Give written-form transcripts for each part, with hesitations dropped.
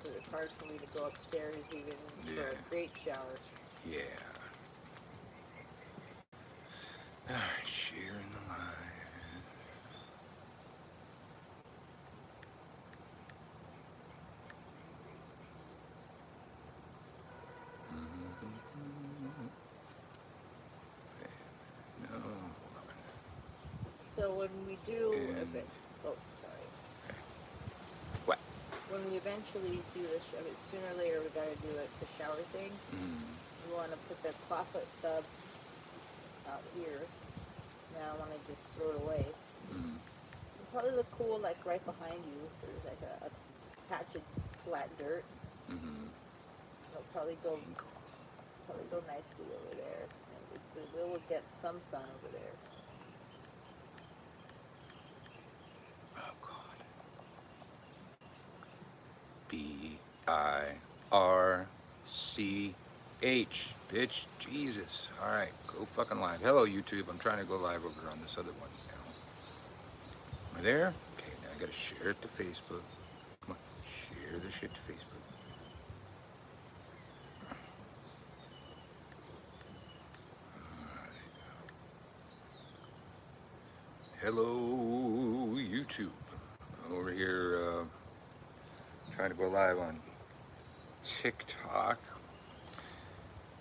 because it's hard for me to go upstairs even for a great shower. Yeah. Alright, sharing the live. No. So when we do a And bit, oh, sorry. what? When we eventually do this, I mean, sooner or later we gotta do it, the shower thing. We want to put the clawfoot tub out here. Now I want to just throw it away. It'll probably look cool, like right behind you. There's like a patch of flat dirt. It'll probably go nicely over there. And we will get some sun over there. Oh God. BIRCH. Bitch, Jesus. Alright, go fucking live. Hello YouTube. I'm trying to go live over on this other one now. Am I there? Okay, now I gotta share it to Facebook. Come on, share the shit to Facebook. Hello YouTube. I'm over here trying to go live on TikTok.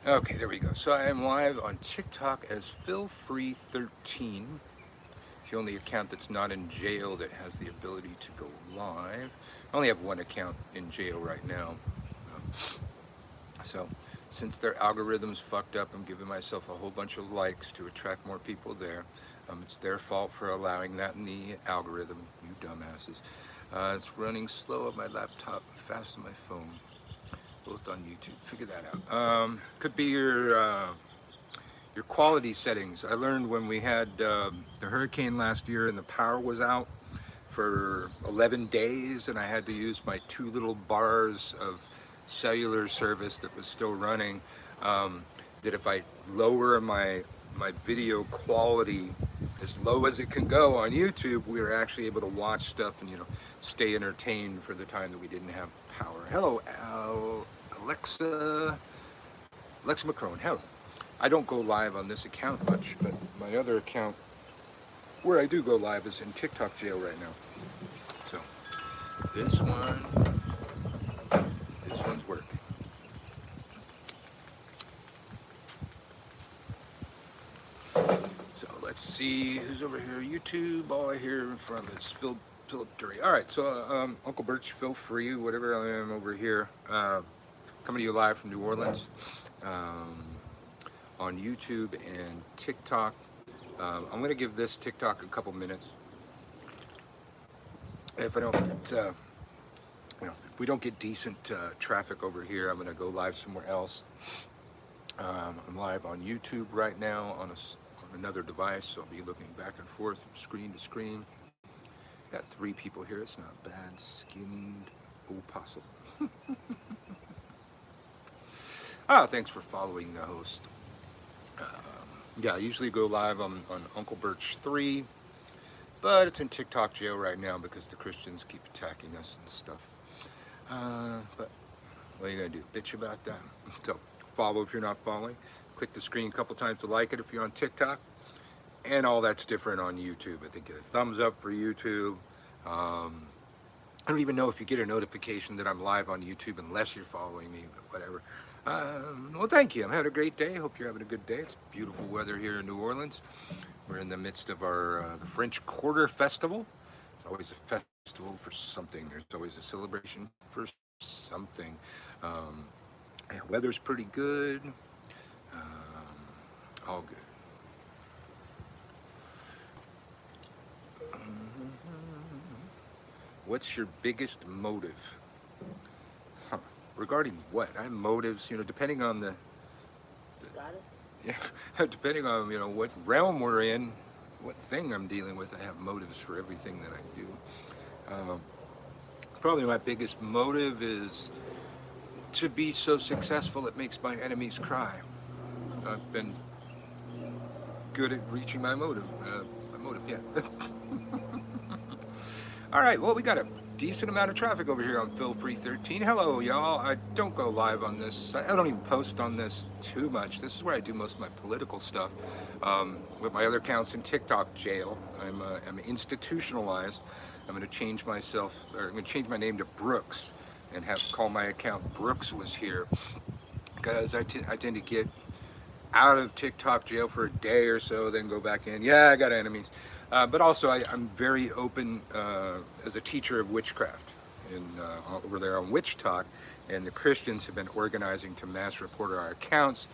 Okay, there we go. So I am live on TikTok as FeelFree13. It's the only account that's not in jail that has the ability to go live. I only have one account in jail right now. So since their algorithm's fucked up, I'm giving myself a whole bunch of likes to attract more people there. It's their fault for allowing that in the algorithm, you dumbasses. It's running slow on my laptop, fast on my phone, both on YouTube. Figure that out. Could be your quality settings. I learned when we had the hurricane last year and the power was out for 11 days and I had to use my 2 little bars of cellular service that was still running, that if I lower my video quality as low as it can go on YouTube, we were actually able to watch stuff and, you know, stay entertained for the time that we didn't have power. Hello, Alexa Macron. Hello. I don't go live on this account much, but my other account where I do go live is in TikTok jail right now. So this one's working. So let's see who's over here. YouTube, all I hear from is Philip Dury. All right, so Uncle Birch, feel free, whatever I am over here, coming to you live from New Orleans, on YouTube and TikTok. I'm going to give this TikTok a couple minutes. If I don't get, if we don't get decent traffic over here, I'm going to go live somewhere else. I'm live on YouTube right now on another device, so I'll be looking back and forth from screen to screen. Got 3 people here, it's not bad. Skinned opossum. Thanks for following the host. Yeah, I usually go live on Uncle Birch 3, but it's in TikTok jail right now because the Christians keep attacking us and stuff. But what are you gonna do? Bitch about that? So follow if you're not following. Click the screen a couple times to like it if you're on TikTok. And all that's different on YouTube. I think a thumbs up for YouTube. I don't even know if you get a notification that I'm live on YouTube unless you're following me, but whatever. Well, thank you. I'm having a great day. Hope you're having a good day. It's beautiful weather here in New Orleans. We're in the midst of our the French Quarter Festival. It's always a festival for something. There's always a celebration for something. Weather's pretty good. All good. What's your biggest motive? Regarding what? I have motives, you know, depending on the Goddess? yeah, depending on, you know, what realm we're in, what thing I'm dealing with, I have motives for everything that I do. Probably my biggest motive is to be so successful it makes my enemies cry. I've been good at reaching my motive. Yeah. All right, well, we got decent amount of traffic over here on Phil Free 13. Hello, y'all. I don't go live on this. I don't even post on this too much. This is where I do most of my political stuff. With my other accounts in TikTok jail, I'm institutionalized. I'm going to change myself, or I'm going to change my name to Brooks, and call my account Brooks Was Here, because I tend to get out of TikTok jail for a day or so, then go back in. Yeah, I got enemies. But also, I'm very open as a teacher of witchcraft over there on Witch Talk, and the Christians have been organizing to mass report our accounts.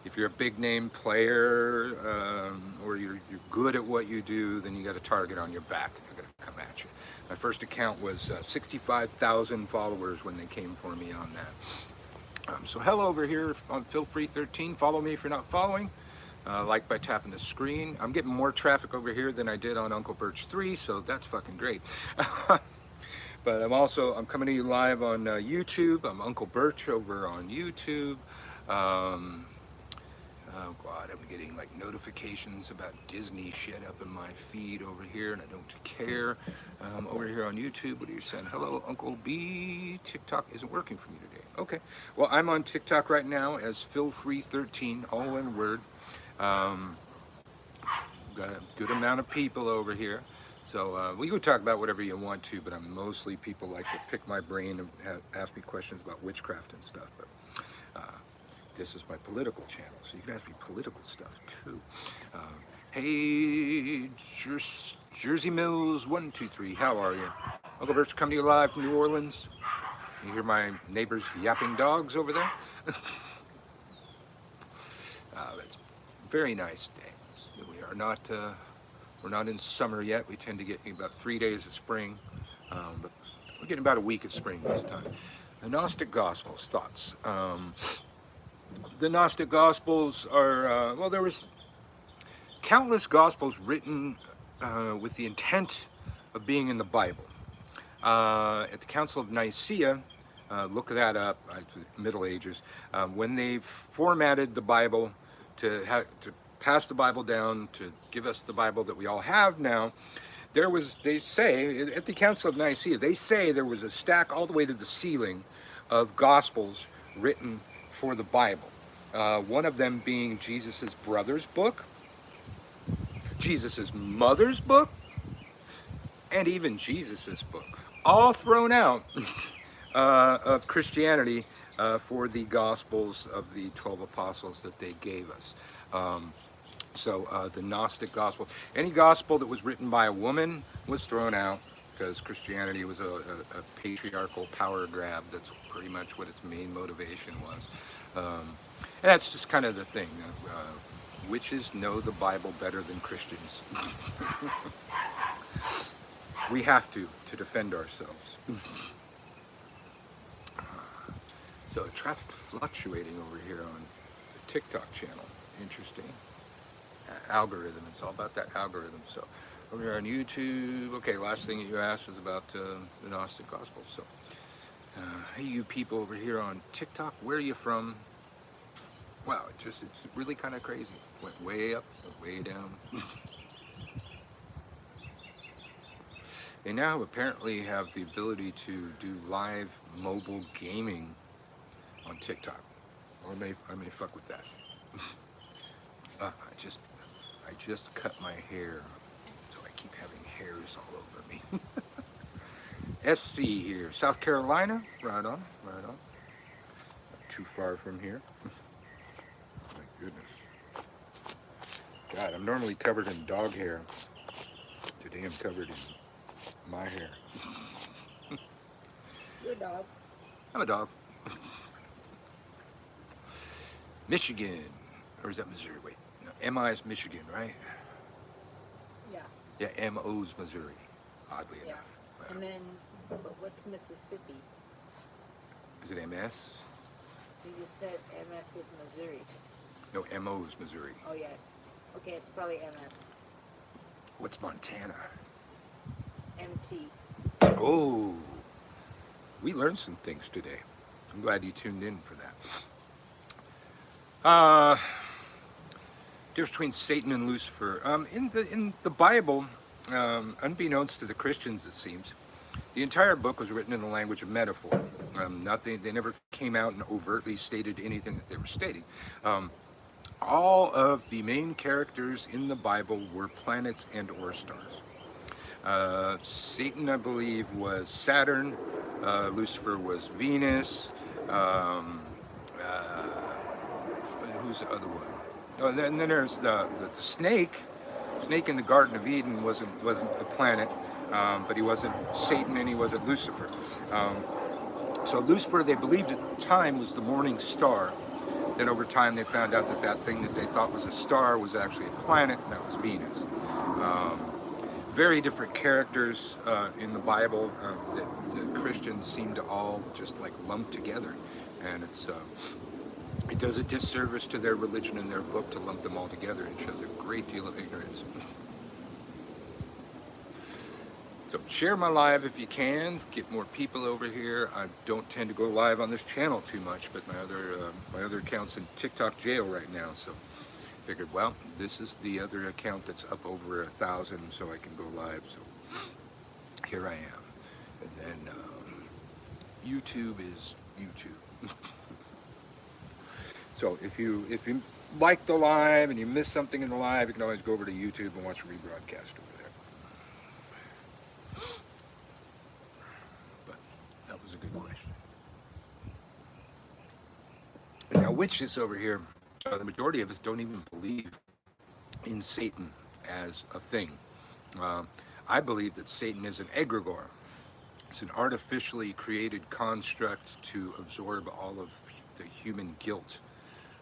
If you're a big name player or you're good at what you do, then you got a target on your back. They're going to come at you. My first account was 65,000 followers when they came for me on that. So hello over here on Phil Free 13. Follow me if you're not following. Like by tapping the screen. I'm getting more traffic over here than I did on Uncle Birch 3, so that's fucking great. But I'm coming to you live on YouTube. I'm Uncle Birch over on YouTube. Oh God, I'm getting like notifications about Disney shit up in my feed over here, and I don't care. Over here on YouTube, what are you saying? Hello, Uncle B. TikTok isn't working for me today. Okay, well, I'm on TikTok right now as PhilFree13, all one word. Got a good amount of people over here. So we can talk about whatever you want to, but I'm mostly people like to pick my brain and ask me questions about witchcraft and stuff. But this is my political channel, so you can ask me political stuff too. Hey, Jersey Mills 123, how are you? Uncle Birch coming to you live from New Orleans. You hear my neighbors yapping dogs over there? It's very nice day. We are not, we're not in summer yet. We tend to get about 3 days of spring, but we're getting about a week of spring this time. The Gnostic Gospels, thoughts. The Gnostic Gospels are, well, there was countless Gospels written with the intent of being in the Bible. At the Council of Nicaea, look that up, Middle Ages, when they formatted the Bible to pass the Bible down, to give us the Bible that we all have now, they say, at the Council of Nicaea, they say there was a stack all the way to the ceiling of Gospels written for the Bible. One of them being Jesus' brother's book, Jesus' mother's book, and even Jesus' book. All thrown out of Christianity for the Gospels of the 12 apostles that they gave us. So the Gnostic Gospel, any Gospel that was written by a woman was thrown out because Christianity was a patriarchal power grab. That's pretty much what its main motivation was. And that's just kind of the thing. Witches know the Bible better than Christians. We have to defend ourselves. So traffic fluctuating over here on the TikTok channel. Interesting. Algorithm, it's all about that algorithm. So over here on YouTube, okay, last thing that you asked was about the Gnostic Gospel. So hey, you people over here on TikTok, where are you from? Wow, it's really kind of crazy. Went way up, way down. They now apparently have the ability to do live mobile gaming on TikTok. Or I may fuck with that. I just cut my hair, so I keep having hairs all over me. SC here, South Carolina. Right on, right on. Not too far from here. My goodness. God, I'm normally covered in dog hair. Today I'm covered in my hair. You're a dog. I'm a dog. Michigan, or is that Missouri? Wait, no, MI is Michigan, right? Yeah. Yeah, MO's Missouri, oddly Yeah. enough. And then, what's Mississippi? Is it MS? You just said MS is Missouri. No, MO's Missouri. Oh, yeah. Okay, it's probably MS. What's Montana? MT. Oh, we learned some things today. I'm glad you tuned in for that. Difference between Satan and Lucifer. In the Bible, unbeknownst to the Christians, it seems, The entire book was written in the language of metaphor. Nothing. They never came out and overtly stated anything that they were stating. Um, all of the main characters in the Bible were planets and or stars. Satan, I believe, was Saturn. Lucifer was Venus. Um, uh, who's the other one? Oh, and then there's the snake. Snake in the Garden of Eden wasn't a planet, but he wasn't Satan and he wasn't Lucifer. Um, so Lucifer, they believed at the time, was the morning star. Then over time, they found out that that thing that they thought was a star was actually a planet, and that was Venus. Um, very different characters in the Bible that the Christians seem to all just like lump together, and it does a disservice to their religion and their book to lump them all together, and shows a great deal of ignorance. So share my live if you can. Get more people over here. I don't tend to go live on this channel too much, but my other account's in TikTok jail right now, so figured, well, this is the other account that's up over 1,000, so I can go live. So here I am. And then YouTube is YouTube. So if you like the live and you miss something in the live, you can always go over to YouTube and watch a rebroadcast over there. But that was a good question. And now witches over here, the majority of us don't even believe in Satan as a thing. I believe that Satan is an egregore. It's an artificially created construct to absorb all of the human guilt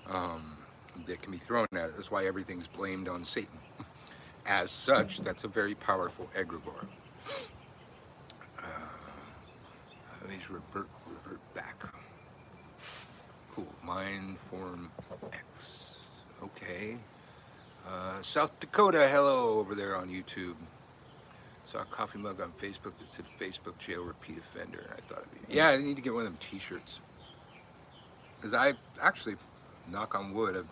that can be thrown at it. That's why everything's blamed on Satan. As such, that's a very powerful egregore. Let me just revert back. Cool. Mind form X. Okay. South Dakota, hello over there on YouTube. Saw a coffee mug on Facebook that said Facebook jail repeat offender. I thought it'd be, yeah, I need to get one of them t-shirts. Because I actually, knock on wood, I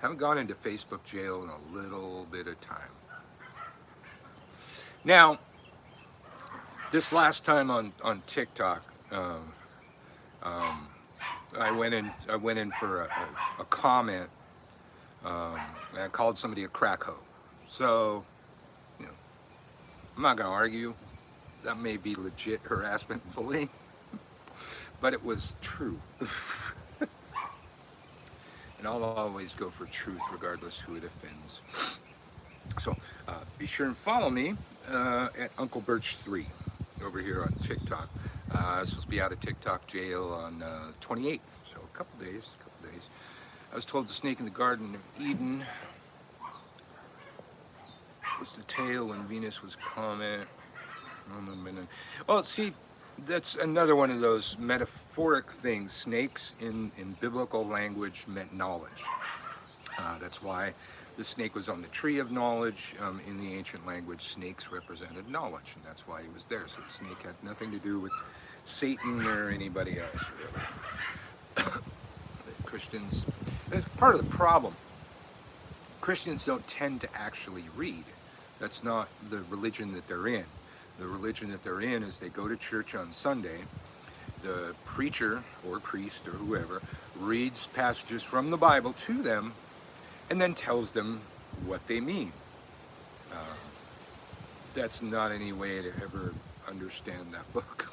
haven't gone into Facebook jail in a little bit of time. Now, this last time on TikTok, I went in for a comment. I called somebody a crack hoe. So, you know, I'm not going to argue. That may be legit harassment and bullying, but it was true. And I'll always go for truth regardless who it offends. So be sure and follow me at Uncle Birch 3 over here on TikTok. I'm supposed to be out of TikTok jail on 28th, so a couple days. I was told the snake in the Garden of Eden was the tail when Venus was comet. Well, see, that's another one of those metaphoric things. Snakes in biblical language meant knowledge. That's why the snake was on the tree of knowledge. In the ancient language, snakes represented knowledge, and that's why he was there. So the snake had nothing to do with Satan or anybody else, really. Christians, that's part of the problem. Christians don't tend to actually read. That's not the religion that they're in. The religion that they're in is they go to church on Sunday. The preacher or priest or whoever reads passages from the Bible to them and then tells them what they mean. That's not any way to ever understand that book.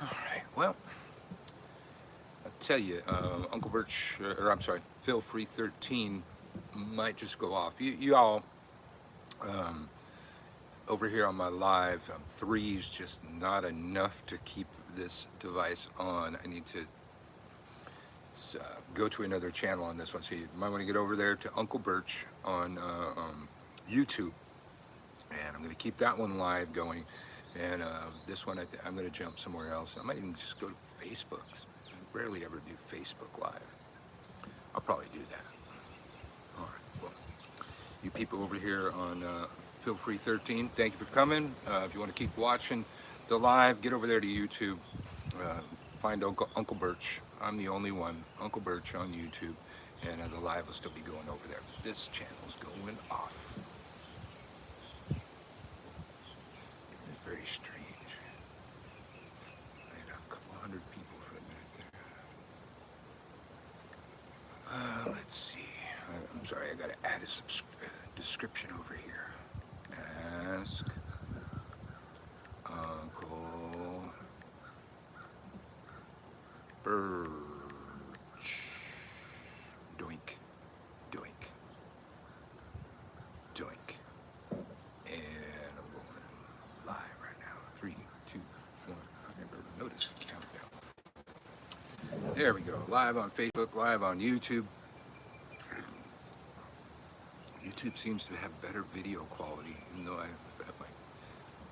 All right, well, I'll tell you, Uncle Birch, or I'm sorry, Feel Free 13 might just go off. You all, over here on my live, 3 is just not enough to keep this device on. I need to go to another channel on this one. So you might want to get over there to Uncle Birch on YouTube. And I'm going to keep that one live going. And this one, I'm going to jump somewhere else. I might even just go to Facebook. I rarely ever do Facebook Live. I'll probably do that. All right, well, you people over here on Feel Free 13, thank you for coming. If you want to keep watching the live, get over there to YouTube. find Uncle Birch. I'm the only one, Uncle Birch on YouTube, and the live will still be going over there. This channel's going off. It's very strange. I had a couple hundred people for a minute there. Let's see. I'm sorry, I gotta add a description over here. Ask Uncle Birch. Doink. Doink. Doink. And I'm going live right now. 3, 2, 1. I never noticed the countdown. There we go. Live on Facebook, live on YouTube. YouTube seems to have better video quality, even though I have my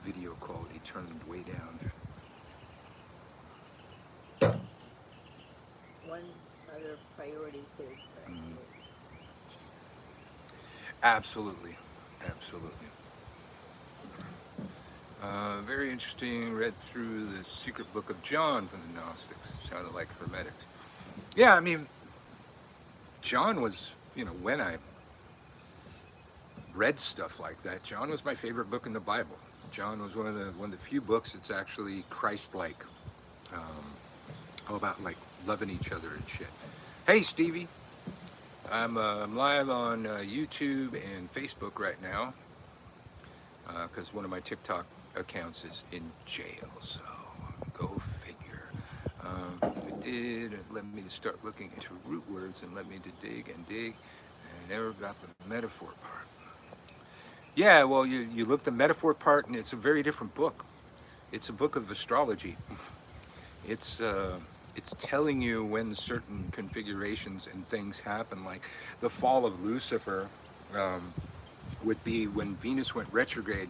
video quality turned way down. One other priority to Absolutely. Absolutely. Very interesting. Read through the secret book of John from the Gnostics. Sounded like Hermetics. Yeah, I mean, John was, when I read stuff like that, John was my favorite book in the Bible. John was one of the few books that's actually Christ-like. All about like loving each other and shit. Hey Stevie, I'm live on YouTube and Facebook right now because one of my TikTok accounts is in jail. So go figure. It led me to start looking into root words and led me to dig and dig. And I never got the metaphor part. Yeah, well, you look the metaphor part, and it's a very different book. It's a book of astrology. It's telling you when certain configurations and things happen, like the fall of Lucifer would be when Venus went retrograde,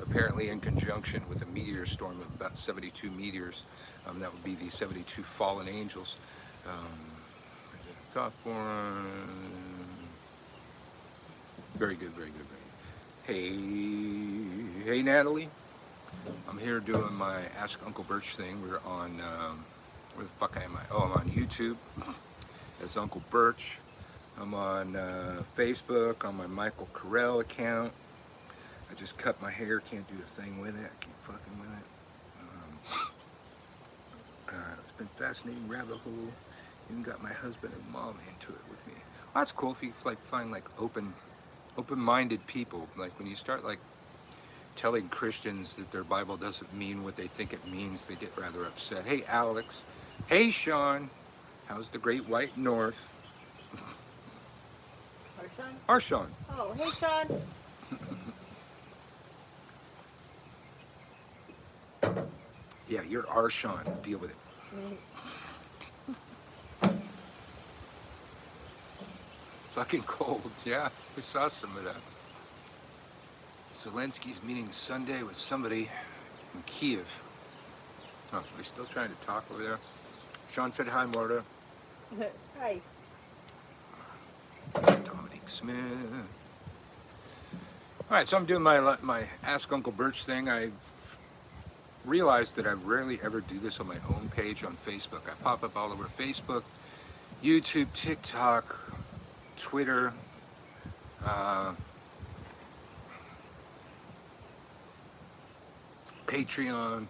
apparently in conjunction with a meteor storm of about 72 meteors. That would be the 72 fallen angels. Top one. Very good, very good, very good. Hey Natalie. I'm here doing my Ask Uncle Birch thing. We're on, where the fuck am I? Oh, I'm on YouTube. That's Uncle Birch. I'm on Facebook, on my Michael Carell account. I just cut my hair, can't do a thing with it. I keep fucking with it. It's been fascinating rabbit hole. Even got my husband and mom into it with me. Well, that's cool if you find like open-minded people. Like when you start like telling Christians that their Bible doesn't mean what they think it means, they get rather upset. Hey Alex. Hey Sean. How's the Great White North? Arshawn? Oh, hey Sean. Yeah, you're Arshawn. Deal with it. Fucking cold. Yeah, we saw some of that. Zelensky's meeting Sunday with somebody in Kiev. Oh, we're still trying to talk over there. Sean said hi, Marta. Hi. Dominic Smith. All right, so I'm doing my Ask Uncle Birch thing. I realized that I rarely ever do this on my own page on Facebook. I pop up all over Facebook, YouTube, TikTok, Twitter, Patreon,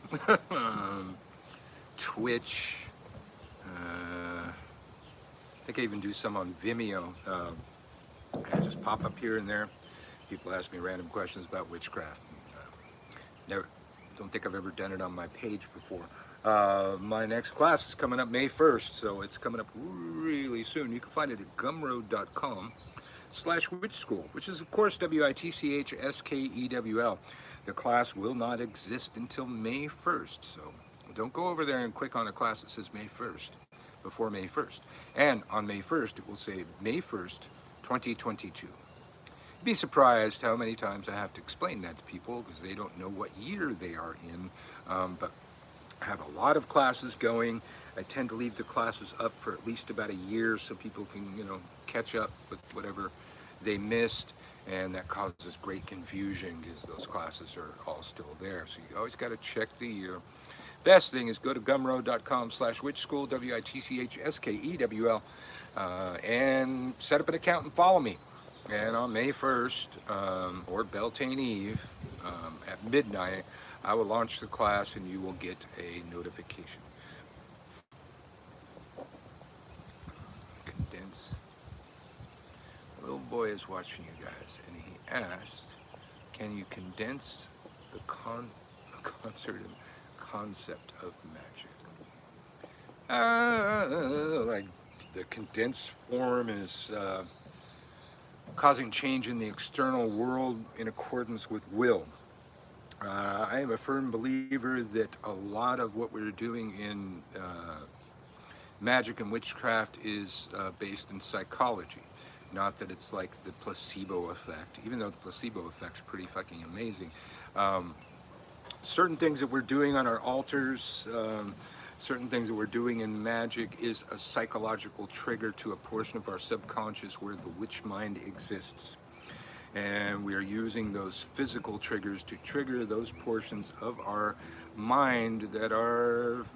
Twitch. I think I even do some on Vimeo. I just pop up here and there. People ask me random questions about witchcraft. Don't think I've ever done it on my page before. My next class is coming up May 1st, so it's coming up really soon. You can find it at gumroad.com/witchschool, which is of course WITCHSKEWL. The class will not exist until May 1st, so don't go over there and click on a class that says May 1st before May 1st. And on May 1st, it will say May 1st, 2022. Be surprised how many times I have to explain that to people because they don't know what year they are in. But I have a lot of classes going. I tend to leave the classes up for at least about a year so people can, catch up with whatever they missed. And that causes great confusion because those classes are all still there. So you always got to check the year. Best thing is go to gumroad.com/witchschool, WITCHSKEWL, and set up an account and follow me. And on May 1st, or Beltane Eve, at midnight, I will launch the class and you will get a notification. Condense. A little boy is watching you guys, and he asked, can you condense the concert and concept of magic? Like the condensed form is causing change in the external world in accordance with will. I am a firm believer that a lot of what we're doing in magic and witchcraft is based in psychology. Not that it's like the placebo effect, even though the placebo effect's pretty fucking amazing. Certain things that we're doing on our altars, certain things that we're doing in magic is a psychological trigger to a portion of our subconscious where the witch mind exists. And we are using those physical triggers to trigger those portions of our mind that are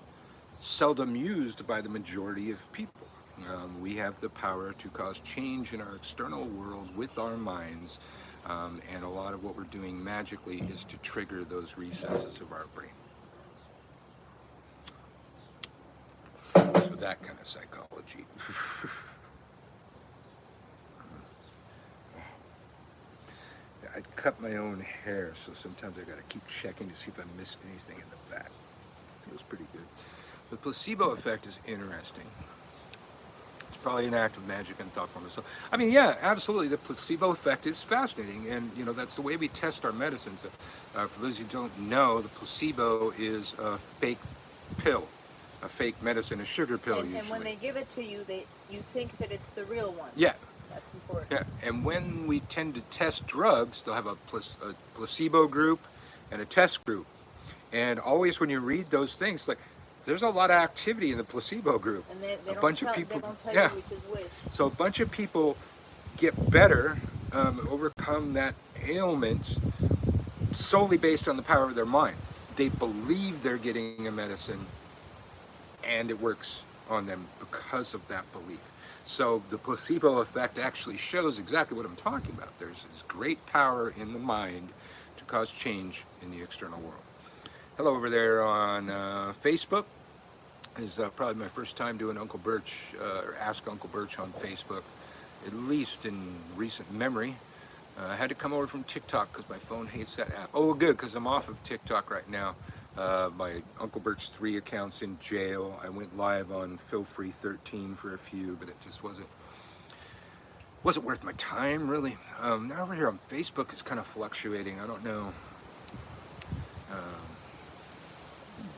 seldom used by the majority of people. We have the power to cause change in our external world with our minds, and a lot of what we're doing magically is to trigger those recesses of our brain. So that kind of psychology. I cut my own hair, so sometimes I gotta keep checking to see if I missed anything in the back. Feels pretty good. The placebo effect is interesting. It's probably an act of magic and thought form. So, I mean, yeah, absolutely. The placebo effect is fascinating, and you know that's the way we test our medicines. For those who don't know, the placebo is a fake pill, a fake medicine, a sugar pill usually. And when they give it to you, you think that it's the real one. Yeah. That's important. Yeah, and when we tend to test drugs, they'll have a placebo group and a test group. And always when you read those things, like there's a lot of activity in the placebo group. And they a don't bunch tell, of people, they don't tell yeah. you which is which. So a bunch of people get better, overcome that ailment solely based on the power of their mind. They believe they're getting a medicine, and it works on them because of that belief. So the placebo effect actually shows exactly what I'm talking about. There's this great power in the mind to cause change in the external world. Hello over there on Facebook. This is probably my first time doing Uncle Birch, or Ask Uncle Birch on Facebook, at least in recent memory. I had to come over from TikTok because my phone hates that app. Oh, good, because I'm off of TikTok right now. My Uncle Birch 3 account's in jail. I went live on Feel Free 13 for a few, but it just wasn't worth my time, really. Now over here on Facebook, it's kind of fluctuating. I don't know.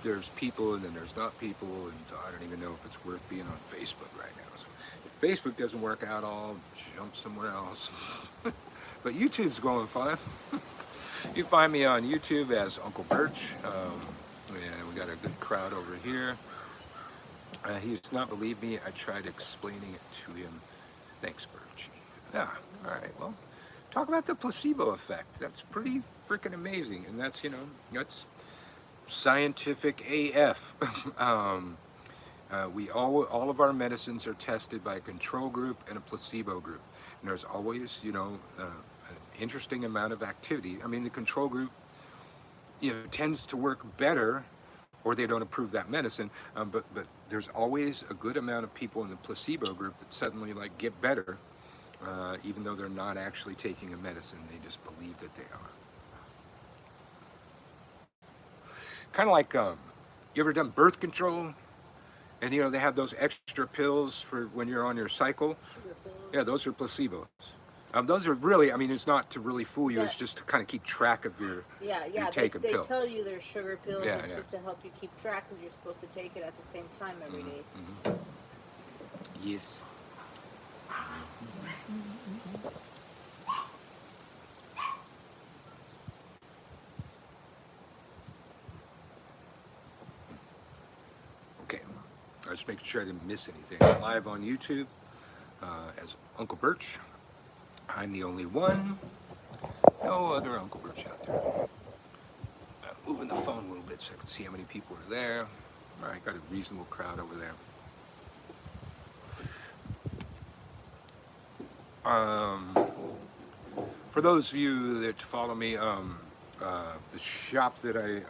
There's people and then there's not people, and so I don't even know if it's worth being on Facebook right now. So if Facebook doesn't work out, I'll jump somewhere else. But YouTube's going fine. You can find me on YouTube as Uncle Birch. And we got a good crowd over here. He does not believe me. I tried explaining it to him. Thanks, Birchie. Yeah, all right. Well, talk about the placebo effect. That's pretty freaking amazing. And that's, that's scientific AF. All of our medicines are tested by a control group and a placebo group. And there's always, an interesting amount of activity. I mean, the control group, tends to work better, or they don't approve that medicine. But there's always a good amount of people in the placebo group that suddenly get better, even though they're not actually taking a medicine. They just believe that they are. Kind of like, you ever done birth control? And they have those extra pills for when you're on your cycle. Sugar pills. Yeah, those are placebos. Those are really, it's not to really fool you. Yeah. It's just to kind of keep track of your They pills. tell you they're sugar pills. Yeah, It's just to help you keep track because you're supposed to take it at the same time every day. Mm-hmm. Yes. Okay. I was making sure I didn't miss anything. I'm live on YouTube as Uncle Birch. I'm the only one. No other Uncle Birch out there. moving the phone a little bit so I can see how many people are there. All right, got a reasonable crowd over there. For those of you that follow me, the shop that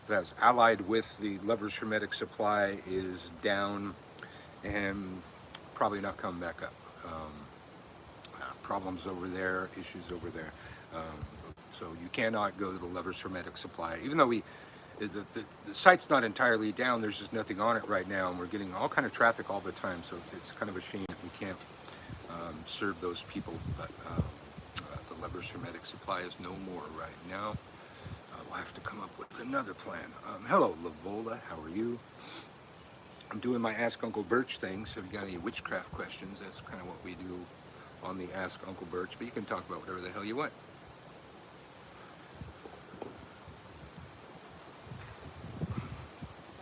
that's allied with the Lover's Hermetic Supply is down and probably not coming back up. Problems over there, issues over there. So you cannot go to the Lover's Hermetic Supply, even though the site's not entirely down. There's just nothing on it right now, and we're getting all kind of traffic all the time. So it's kind of a shame that we can't serve those people. But the Lover's Hermetic Supply is no more right now. We'll have to come up with another plan. Hello, Lavola. How are you? I'm doing my Ask Uncle Birch thing, so if you got any witchcraft questions, that's kind of what we do on the Ask Uncle Birch, but you can talk about whatever the hell you want.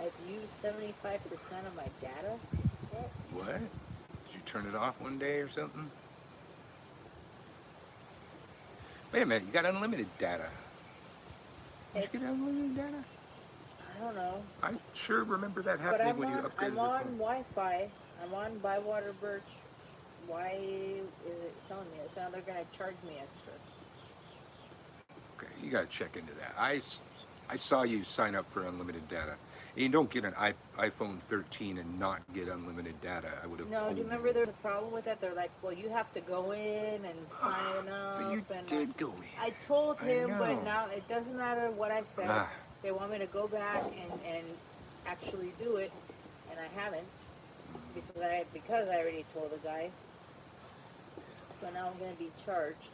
I've used 75% of my data. What? Did you turn it off one day or something? Wait a minute, you got unlimited data. Did you get unlimited data? I don't know. I sure remember that But happening when you upgraded I'm your on phone. Wi-Fi. I'm on Bywater Birch. Why is it telling me this? Now they're going to charge me extra. Okay, you got to check into that. I saw you sign up for unlimited data. And you don't get an iPhone 13 and not get unlimited data. I would have No, told do you remember there was a problem with that? They're like, well, you have to go in and sign up. But you and did go in. I told him, know. but now it doesn't matter what I said. Ah. They want me to go back and actually do it, and I haven't because I already told the guy. So now I'm going to be charged.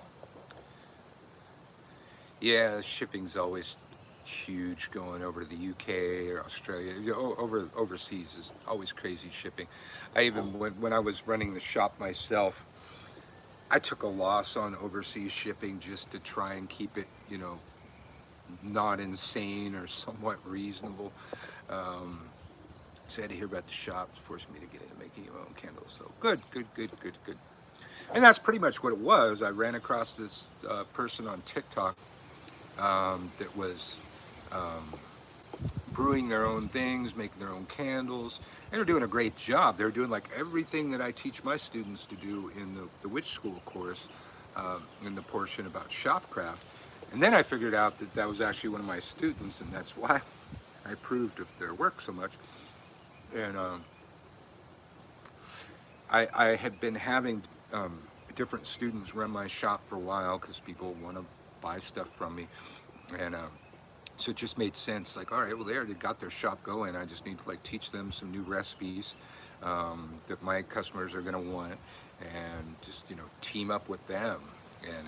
Yeah, shipping's always huge going over to the UK or Australia. Overseas is always crazy shipping. I even when I was running the shop myself, I took a loss on overseas shipping just to try and keep it, not insane or somewhat reasonable. So I had to hear about the shops, forced me to get into making your own candles. So good. And that's pretty much what it was. I ran across this person on TikTok that was brewing their own things, making their own candles, and they're doing a great job. They're doing like everything that I teach my students to do in the Witch School course, in the portion about shopcraft. And then I figured out that that was actually one of my students, and that's why I approved of their work so much. And I had been having different students run my shop for a while because people want to buy stuff from me, and so it just made sense. Like, all right, well, they already got their shop going. I just need to like teach them some new recipes that my customers are going to want, and just team up with them. And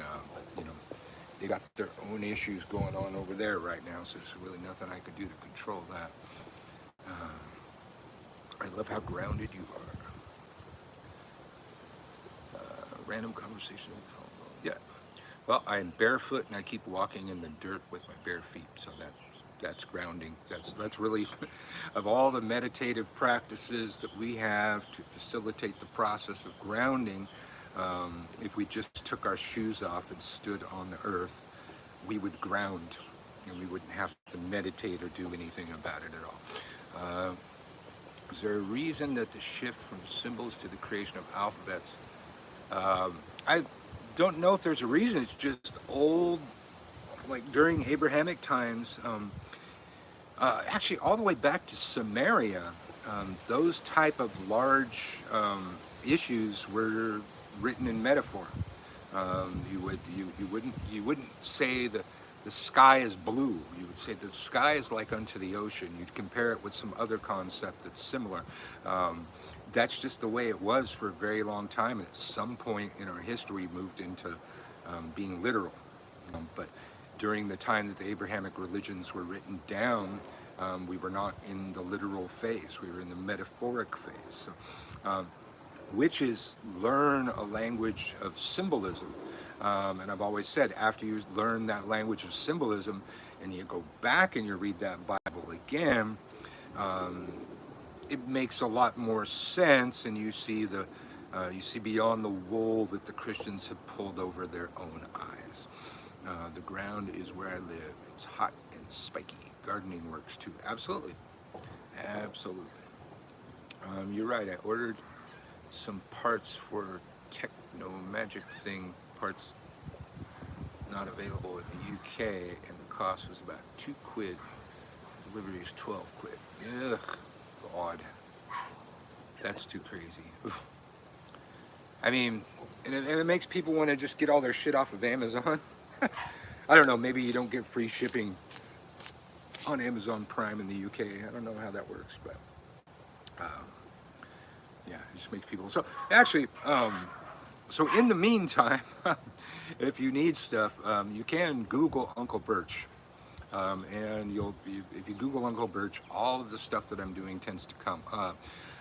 they got their own issues going on over there right now, so there's really nothing I could do to control that. I love how grounded you are. Random conversation on the phone. Yeah. Well, I am barefoot and I keep walking in the dirt with my bare feet, so that's grounding. That's really of all the meditative practices that we have to facilitate the process of grounding. If we just took our shoes off and stood on the earth, we would ground, and we wouldn't have to meditate or do anything about it at all. Is there a reason that the shift from symbols to the creation of alphabets? I don't know if there's a reason. It's just old, like during Abrahamic times, actually all the way back to Samaria, those type of large issues were written in metaphor. You wouldn't say the sky is blue. You would say the sky is like unto the ocean. You'd compare it with some other concept that's similar. That's just the way it was for a very long time. And at some point in our history, moved into being literal. But during the time that the Abrahamic religions were written down, we were not in the literal phase. We were in the metaphoric phase. So, witches learn a language of symbolism. And I've always said, after you learn that language of symbolism and you go back and you read that Bible again, it makes a lot more sense, and you see beyond the wool that the Christians have pulled over their own eyes. The ground is where I live. It's hot Spiky. Gardening works too. Absolutely. Absolutely. You're right. I ordered some parts for Techno Magic thing. Parts not available in the UK, and the cost was about £2. Delivery is 12 quid. Ugh, God. That's too crazy. I mean, and it makes people want to just get all their shit off of Amazon. I don't know, maybe you don't get free shipping on Amazon Prime in the UK. I don't know how that works, but yeah, it just makes people. So actually, so in the meantime, if you need stuff, you can Google Uncle Birch. And if you Google Uncle Birch, all of the stuff that I'm doing tends to come up.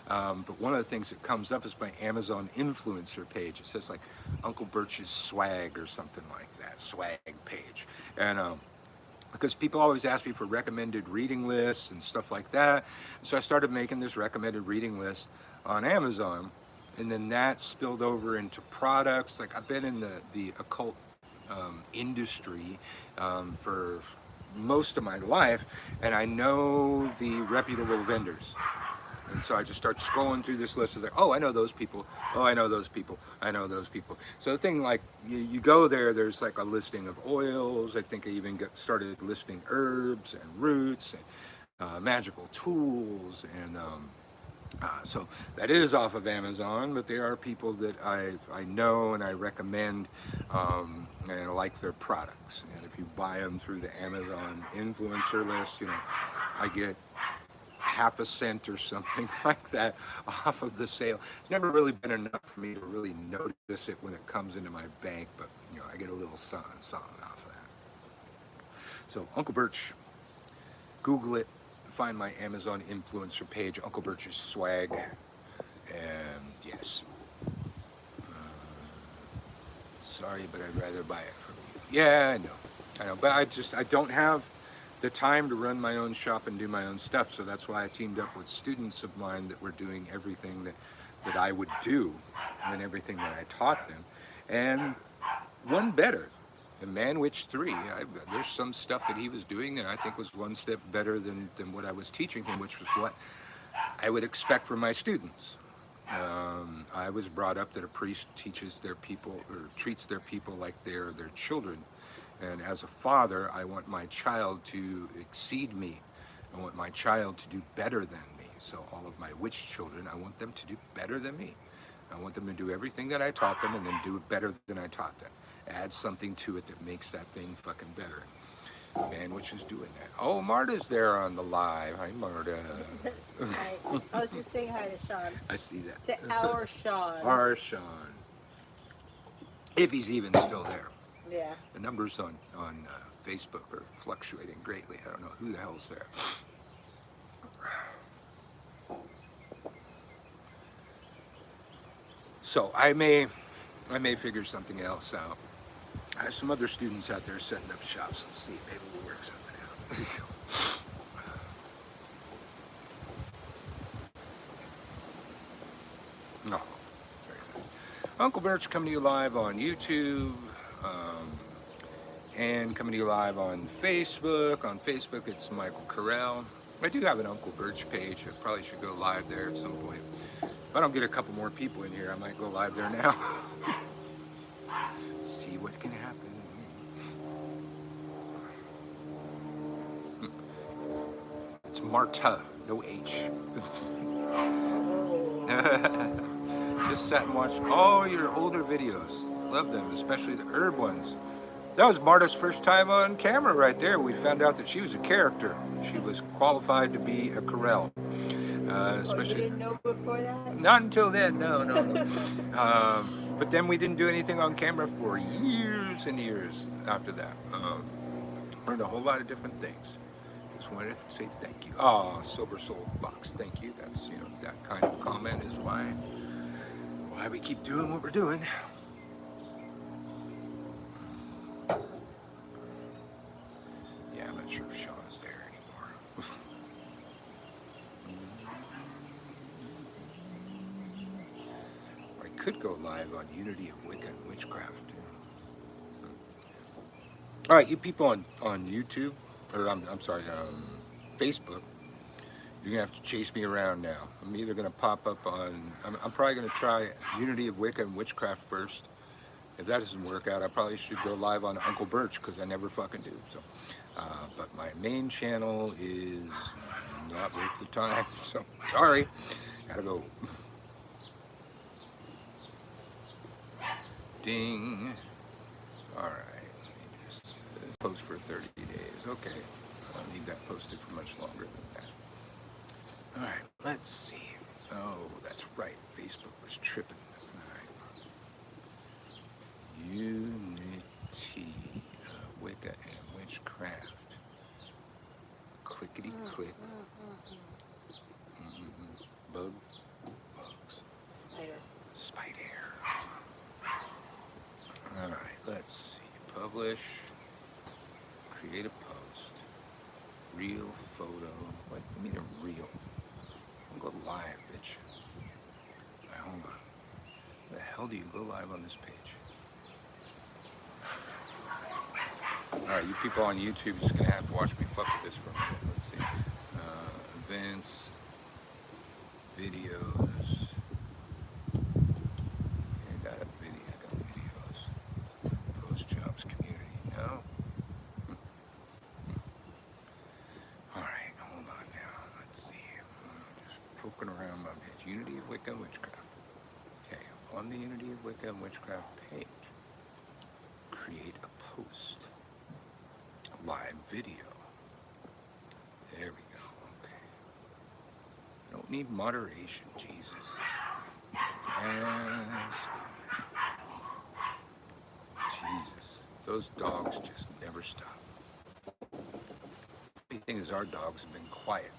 But one of the things that comes up is my Amazon influencer page. It says like Uncle Birch's swag or something like that, swag page. And because people always ask me for recommended reading lists and stuff like that. So I started making this recommended reading list on Amazon. And then that spilled over into products. Like I've been in the occult industry for most of my life, and I know the reputable vendors. And so I just start scrolling through this list of like, oh, I know those people. Oh, I know those people. I know those people. So the thing, like, you go there, there's like a listing of oils. I think I even started listing herbs and roots and magical tools. And so that is off of Amazon, but there are people that I know and I recommend and I like their products. And if you buy them through the Amazon influencer list, you know, I get half a cent or something like that off of the sale. It's never really been enough for me to really notice it when it comes into my bank, but you know, I get a little something off of that. So Uncle Birch, Google it, find my Amazon influencer page, Uncle Birch's swag, and yes. Sorry, but I'd rather buy it from you. Yeah, I know, but I don't have the time to run my own shop and do my own stuff, so that's why I teamed up with students of mine that were doing everything that I would do and everything that I taught them, and one better. The Man Witch 3, there's some stuff that he was doing that I think was one step better than what I was teaching him, which was what I would expect from my students. I was brought up that a priest teaches their people or treats their people like they're their children. And as a father, I want my child to exceed me. I want my child to do better than me. So all of my witch children, I want them to do better than me. I want them to do everything that I taught them and then do it better than I taught them. Add something to it that makes that thing fucking better. Man, which is doing that. Oh, Marta's there on the live. Hi, Marta. Hi. I was just saying hi to Sean. I see that. To our Sean. Our Sean. If he's even still there. Yeah. The numbers on Facebook are fluctuating greatly. I don't know who the hell's there. So I may figure something else out. I have some other students out there setting up shops. Let's see, maybe we'll work something out. No. Very nice. Uncle Birch coming to you live on YouTube. And coming to you live on Facebook. On Facebook, it's Michael Carell. I do have an Uncle Birch page. I probably should go live there at some point. If I don't get a couple more people in here, I might go live there now. See what can happen. It's Marta, no H. Just sat and watched all your older videos. Love them, especially the herb ones. That was Marta's first time on camera right there. We found out that she was a character. She was qualified to be a Carell. Especially, you didn't know before that? Not until then, no. But then we didn't do anything on camera for years and years after that. Learned a whole lot of different things. Just wanted to say thank you. Oh, Silver Soul Box, thank you. That's, you know, that kind of comment is why we keep doing what we're doing. Yeah, I'm not sure if Sean's there anymore. I could go live on Unity of Wicca and Witchcraft. All right, you people on YouTube, or I'm sorry, Facebook, you're gonna have to chase me around now. I'm either gonna pop up on. I'm probably gonna try Unity of Wicca and Witchcraft first. If that doesn't work out, I probably should go live on Uncle Birch because I never fucking do. So, but my main channel is not worth the time. So sorry, gotta go. Ding. All right. Just post for 30 days. Okay. I don't need that posted for much longer than that. All right. Let's see. Oh, that's right. Facebook was tripping. All right. Unity, Wicca, and Witchcraft. Clickety click. Bug. Bugs. Spider. Spider. All right. Let's see. Publish. Create a post. Real photo. What do you mean a real? I'll go live, bitch. Alright, hold on. Where the hell do you go live on this page? Alright, you people on YouTube just gonna have to watch me fuck with this for a minute. Let's see. Events, videos. I got videos. Post jobs, community. No? Alright, hold on now. Let's see. Just poking around my page. Unity of Wicca and Witchcraft. Okay, on the Unity of Wicca and Witchcraft page, create a post. A live video. There we go. Okay. I don't need moderation, Jesus. Ask. Jesus. Those dogs just never stop. The thing is, our dogs have been quiet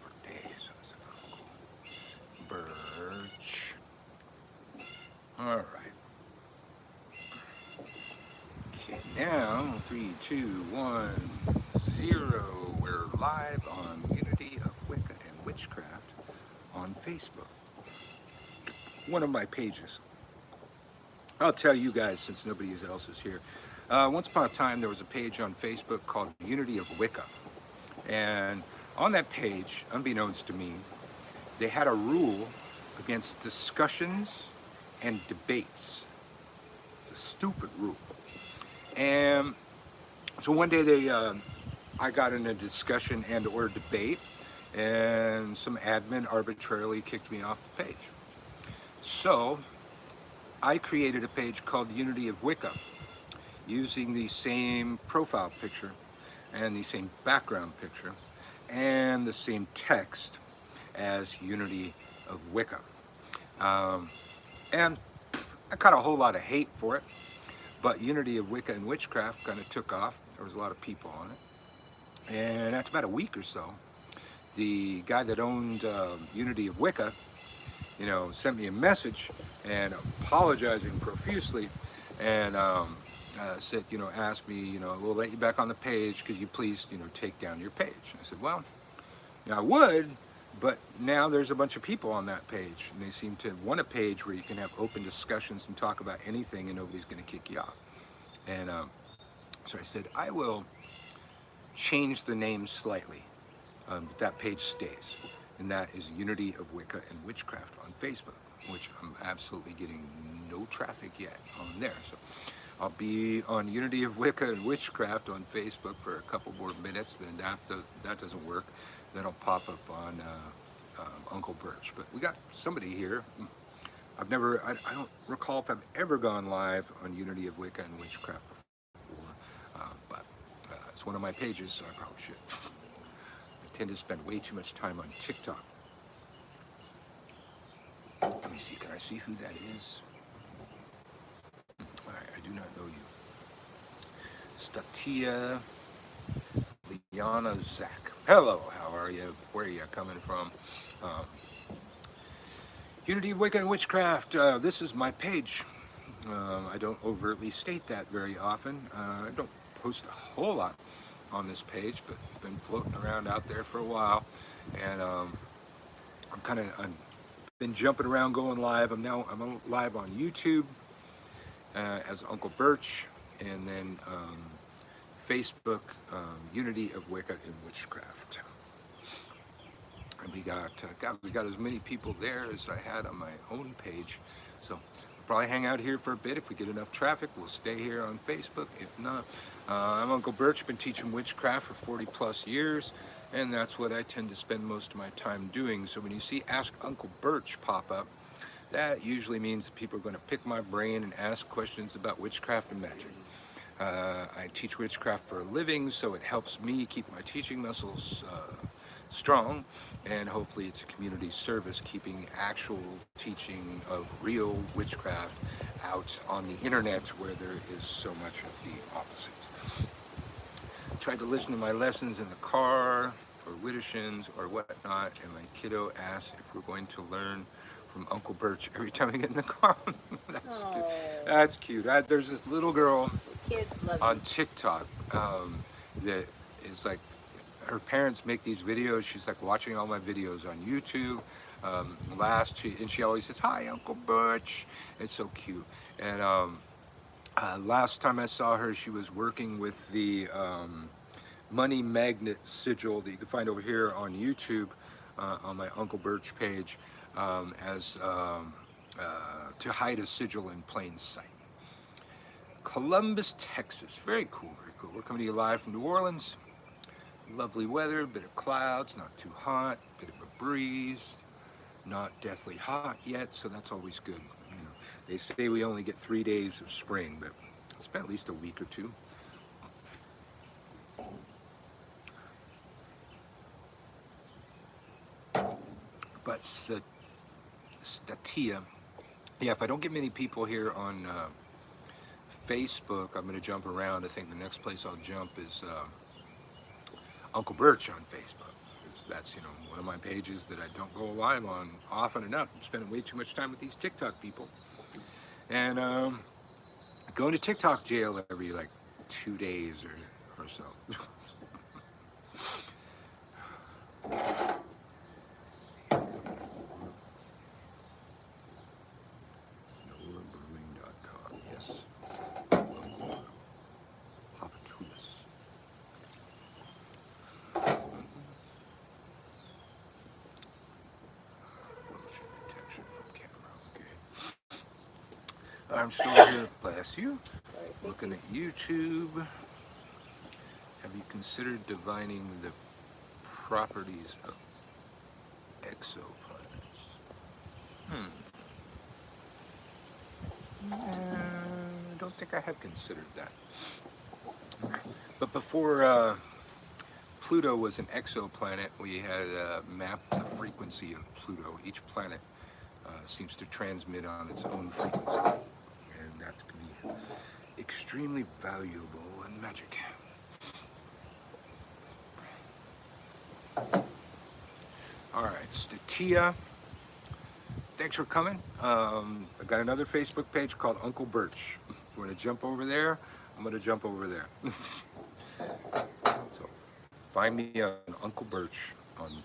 for days. Uncle Birch. All right. Okay, now 3, 2, 1, 0. We're live on Unity of Wicca and Witchcraft on Facebook. One of my pages. I'll tell you guys since nobody else is here. Once upon a time, there was a page on Facebook called Unity of Wicca. And on that page, unbeknownst to me, they had a rule against discussions and debates. It's a stupid rule. And so one day I got in a discussion and or debate, and some admin arbitrarily kicked me off the page. So I created a page called Unity of Wicca, using the same profile picture and the same background picture and the same text as Unity of Wicca. And I got a whole lot of hate for it, but Unity of Wicca and Witchcraft kind of took off. There was a lot of people on it. And after about a week or so, the guy that owned Unity of Wicca, sent me a message and apologizing profusely, and said, asked me, we'll let you back on the page. Could you please, take down your page? I said, well, I would, but now there's a bunch of people on that page, and they seem to want a page where you can have open discussions and talk about anything, and nobody's going to kick you off. And so I said, I will change the name slightly, but that page stays, and that is Unity of Wicca and Witchcraft on Facebook, which I'm absolutely getting no traffic yet on there. So I'll be on Unity of Wicca and Witchcraft on Facebook for a couple more minutes. Then after that doesn't work, then I'll pop up on Uncle Birch. But we got somebody here. I don't recall if I've ever gone live on Unity of Wicca and Witchcraft before, but it's one of my pages, so I probably should. I tend to spend way too much time on TikTok. Let me see, can I see who that is? All right, I do not know you. Statia Liana Zach. Hello, how are you? Where are you coming from? Unity of Wicca and Witchcraft. This is my page. I don't overtly state that very often. I don't post a whole lot on this page, but I've been floating around out there for a while, and I've been jumping around, going live. I'm live on YouTube as Uncle Birch, and then Facebook, Unity of Wicca and Witchcraft. And we got as many people there as I had on my own page. So we'll probably hang out here for a bit. If we get enough traffic, we'll stay here on Facebook. If not, I'm Uncle Birch. Been teaching witchcraft for 40 plus years, and that's what I tend to spend most of my time doing. So when you see Ask Uncle Birch pop up, that usually means that people are going to pick my brain and ask questions about witchcraft and magic. I teach witchcraft for a living, so it helps me keep my teaching muscles strong, and hopefully it's a community service, keeping actual teaching of real witchcraft out on the internet where there is so much of the opposite. Tried to listen to my lessons in the car or widdershins or whatnot, and my kiddo asked if we're going to learn from Uncle Birch every time I get in the car. That's cute. That's cute. There's this little girl Kids love on you. TikTok that is like, her parents make these videos. She's like watching all my videos on YouTube. She always says, "Hi, Uncle Birch." It's so cute. And last time I saw her, she was working with the money magnet sigil that you can find over here on YouTube on my Uncle Birch page to hide a sigil in plain sight. Columbus, Texas. Very cool, very cool. We're coming to you live from New Orleans. Lovely weather, bit of clouds, not too hot, bit of a breeze, not deathly hot yet, so that's always good. You know, they say we only get 3 days of spring, but it's been at least a week or two. But Statia, yeah, if I don't get many people here on Facebook, I'm going to jump around. I think the next place I'll jump is Uncle Birch on Facebook. That's, you know, one of my pages that I don't go live on often enough. I'm spending way too much time with these TikTok people. And going to TikTok jail every like 2 days or so. NolaBrewing.com, yes. Local Hopatulis. Motion detection from camera, okay. I'm still here, bless you. Looking at YouTube. Have you considered divining the properties of exoplanets? I don't think I have considered that. But before Pluto was an exoplanet, we had mapped the frequency of Pluto. Each planet seems to transmit on its own frequency, and that can be extremely valuable in magic. All right, Statia, thanks for coming. I got another Facebook page called Uncle Birch. You want to jump over there? I'm going to jump over there. So find me on Uncle Birch on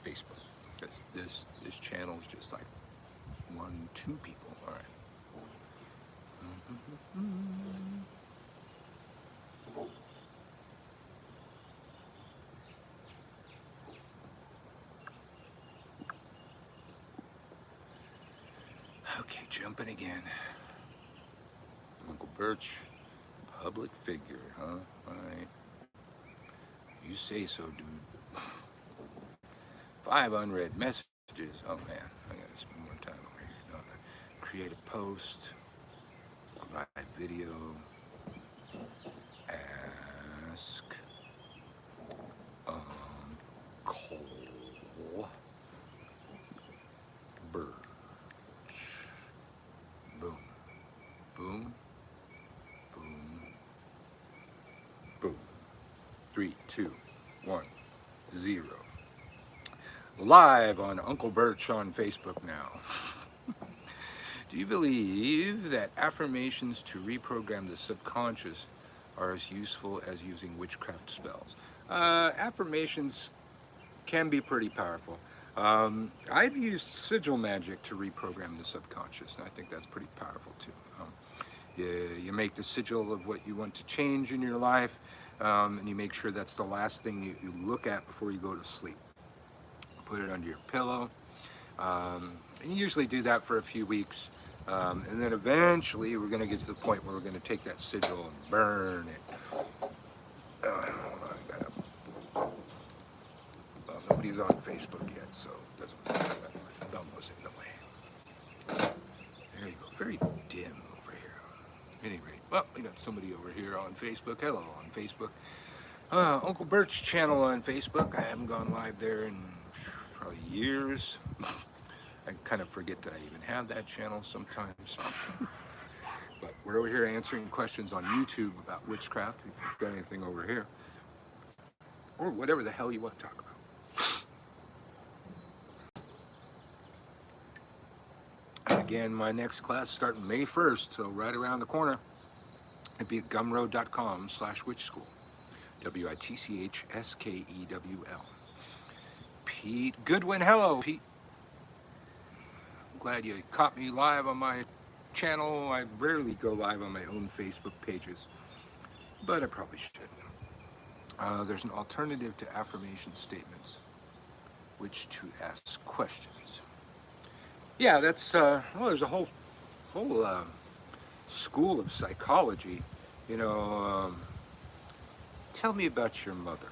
Facebook. This channel is just like 1, 2 people. All right. Okay, jumping again. Uncle Birch, public figure, huh? All right. You say so, dude. 5 unread messages. Oh man, I gotta spend more time over here. Don't I? Create a post, live video, ask, Uncle Birch. Boom, boom, boom, boom. 3, 2, 1, 0. Live on Uncle Birch on Facebook now. Do you believe that affirmations to reprogram the subconscious are as useful as using witchcraft spells? Affirmations can be pretty powerful. I've used sigil magic to reprogram the subconscious, and I think that's pretty powerful too. You make the sigil of what you want to change in your life, and you make sure that's the last thing you look at before you go to sleep. Put it under your pillow. And you usually do that for a few weeks. And then eventually we're going to get to the point where we're going to take that sigil and burn it. Well, nobody's on Facebook yet, so it doesn't matter. My thumb was in the way. There you go. Very dim over here. At any rate, well, we got somebody over here on Facebook. Hello on Facebook. Uncle Birch channel on Facebook. I haven't gone live there in probably years. I kind of forget that I even have that channel sometimes. But we're over here answering questions on YouTube about witchcraft. If you've got anything over here, or whatever the hell you want to talk about. And again, my next class starting May 1st, so right around the corner. It'd be at gumroad.com/witchschool. WITCHSKEWL. Pete Goodwin, hello, Pete. I'm glad you caught me live on my channel. I rarely go live on my own Facebook pages, but I probably should. There's an alternative to affirmation statements, which to ask questions. Yeah, that's well. There's a whole school of psychology. You know, tell me about your mother.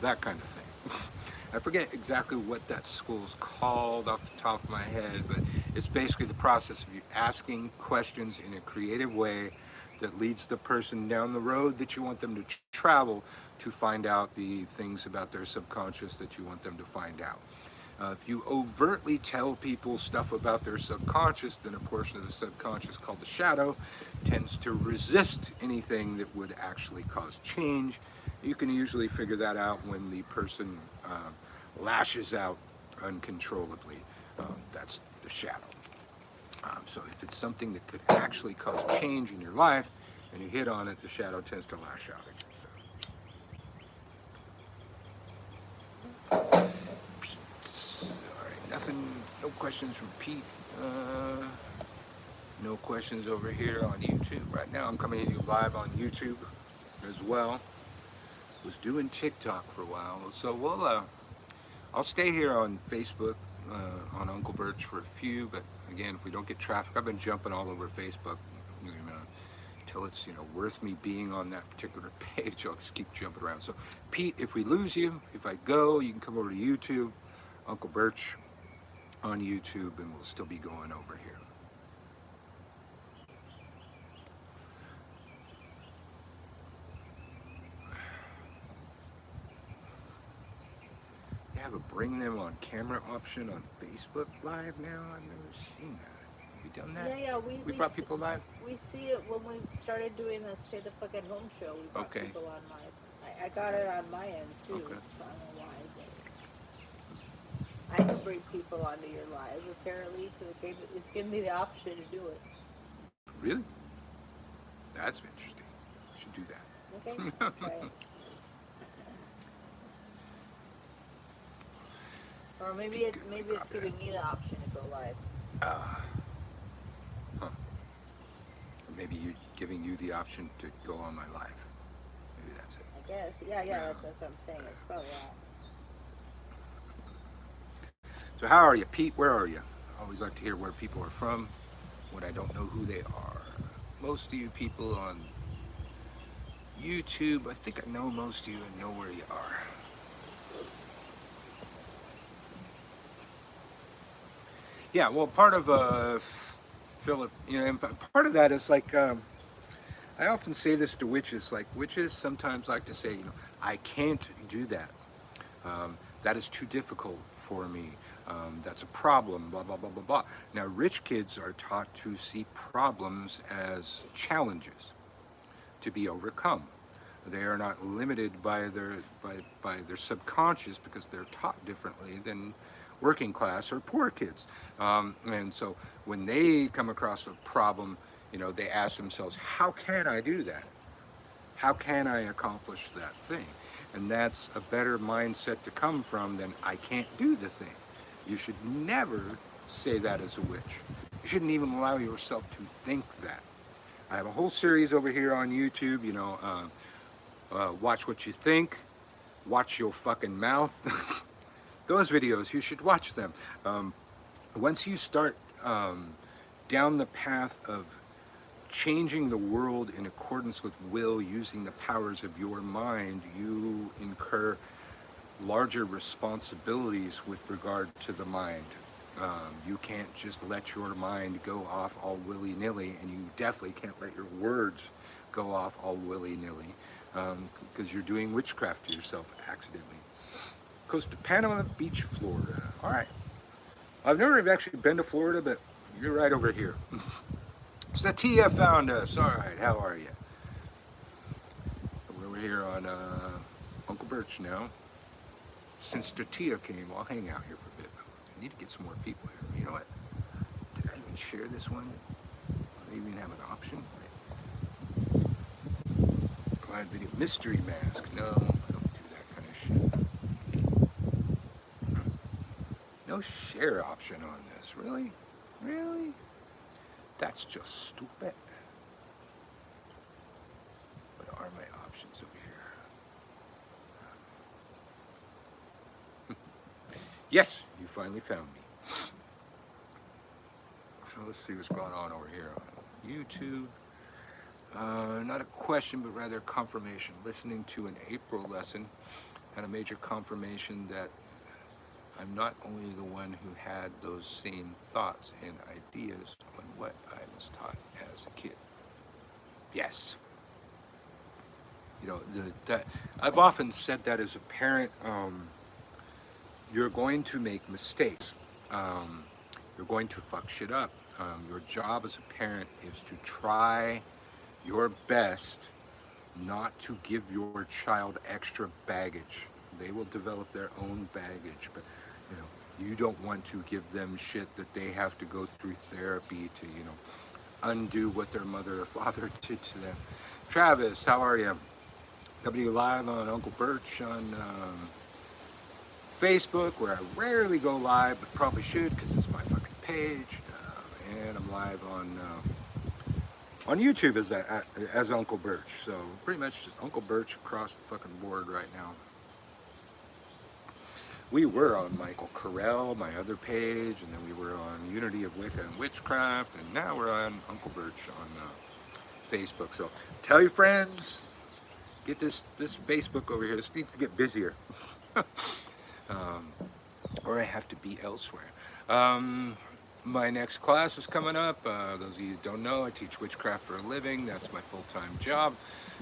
That kind of thing. I forget exactly what that school's called off the top of my head, but it's basically the process of you asking questions in a creative way that leads the person down the road that you want them to travel to find out the things about their subconscious that you want them to find out. If you overtly tell people stuff about their subconscious, then a portion of the subconscious called the shadow tends to resist anything that would actually cause change. You can usually figure that out when the person lashes out uncontrollably. That's the shadow. So if it's something that could actually cause change in your life and you hit on it, the shadow tends to lash out at you. So. Pete. All right, nothing, no questions from Pete. No questions over here on YouTube. Right now I'm coming to you live on YouTube as well. Was doing TikTok for a while, so I'll stay here on Facebook on Uncle Birch for a few. But again, if we don't get traffic, I've been jumping all over Facebook, until it's worth me being on that particular page. I'll just keep jumping around. So Pete, if we lose you, if I go, you can come over to YouTube, Uncle Birch on YouTube, and we'll still be going over here. Have a bring them on camera option on Facebook Live now. I've never seen that. Have you done that? Yeah, we brought people live. We see it when we started doing the Stay the Fuck at Home show. We brought people on live. I got it on my end too. Okay. I don't know why. But I can bring people onto your live. Apparently, it's giving me the option to do it. Really? That's interesting. I should do that. Okay. Try it. Or maybe it's giving me the option to go live. Maybe giving you the option to go on my live. Maybe that's it. I guess. Yeah. That's what I'm saying. It's probably that. So how are you, Pete? Where are you? I always like to hear where people are from when I don't know who they are. Most of you people on YouTube, I think I know most of you and know where you are. Yeah, well, part of Philip, part of that is like, I often say this to witches, like witches sometimes like to say, I can't do that. That is too difficult for me. That's a problem, blah, blah, blah, blah, blah. Now, rich kids are taught to see problems as challenges to be overcome. They are not limited by their subconscious because they're taught differently than working class or poor kids. And so when they come across a problem, they ask themselves, how can I do that? How can I accomplish that thing? And that's a better mindset to come from than I can't do the thing. You should never say that as a witch. You shouldn't even allow yourself to think that. I have a whole series over here on YouTube, you know, watch what you think, watch your fucking mouth. Those videos, you should watch them. Once you start down the path of changing the world in accordance with will, using the powers of your mind, you incur larger responsibilities with regard to the mind. You can't just let your mind go off all willy-nilly, and you definitely can't let your words go off all willy-nilly, because you're doing witchcraft to yourself accidentally. Goes to Panama Beach, Florida. All right. I've never actually been to Florida, but you're right over here. Satya found us. All right, how are you? We're over here on Uncle Birch now. Since Satya came, I'll hang out here for a bit. I need to get some more people here. You know what? Did I even share this one? Do they even have an option? Live video. Mystery mask. No, I don't do that kind of shit. No share option on this. Really? Really? That's just stupid. What are my options over here? Yes, you finally found me. So let's see what's going on over here on YouTube. Not a question, but rather a confirmation. Listening to an April lesson had a major confirmation that I'm not only the one who had those same thoughts and ideas on what I was taught as a kid. Yes. You know, I've often said that as a parent, you're going to make mistakes. You're going to fuck shit up. Your job as a parent is to try your best not to give your child extra baggage. They will develop their own baggage, but you know, you don't want to give them shit that they have to go through therapy to, you know, undo what their mother or father did to them. Travis, how are you? W live on Uncle Birch on Facebook, where I rarely go live, but probably should because it's my fucking page. And I'm live on YouTube as Uncle Birch. So pretty much just Uncle Birch across the fucking board right now. We were on Michael Carell, my other page, and then we were on Unity of Wicca and Witchcraft, and now we're on Uncle Birch on Facebook. So tell your friends, get this Facebook over here. This needs to get busier. Or I have to be elsewhere. My next class is coming up. Those of you who don't know, I teach witchcraft for a living. That's my full-time job.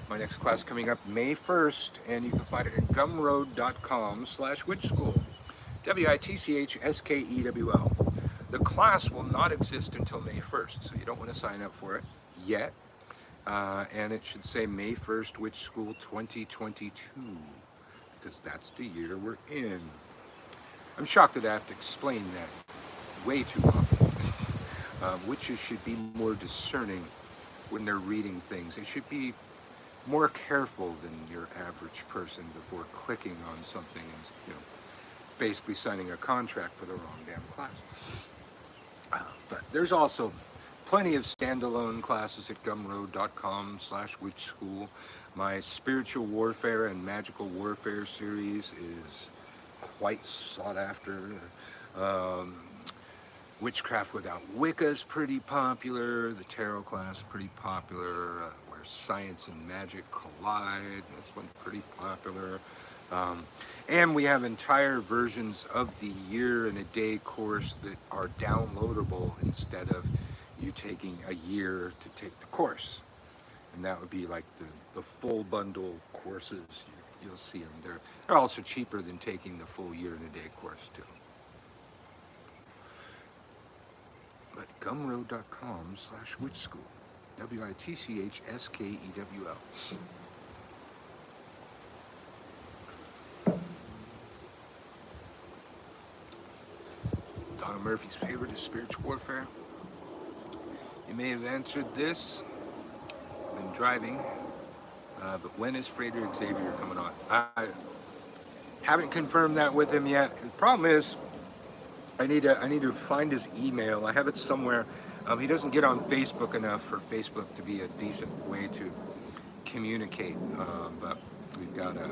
My next class coming up May 1st, and you can find it at gumroad.com/witchschool. WITCHSKEWL. The class will not exist until May 1st, so you don't want to sign up for it yet. And it should say May 1st Witch School 2022, because that's the year we're in. I'm shocked that I have to explain that way too often. Witches should be more discerning when they're reading things. They should be more careful than your average person before clicking on something and, you know, basically signing a contract for the wrong damn class. But there's also plenty of standalone classes at gumroad.com/witchschool. My spiritual warfare and magical warfare series is quite sought after. Witchcraft Without Wicca is pretty popular. The tarot class is pretty popular. Where science and magic collide, that's one pretty popular. And we have entire versions of the year and a day course that are downloadable instead of you taking a year to take the course. And that would be like the full bundle courses. You'll see them. They're also cheaper than taking the full year and a day course too. But gumroad.com/witchschool. WITCHSKEWL. Donna Murphy's favorite is spiritual warfare. You may have answered this when driving, but when is Frater Xavier coming on? I haven't confirmed that with him yet. The problem is, I need to find his email. I have it somewhere. He doesn't get on Facebook enough for Facebook to be a decent way to communicate. But we've got a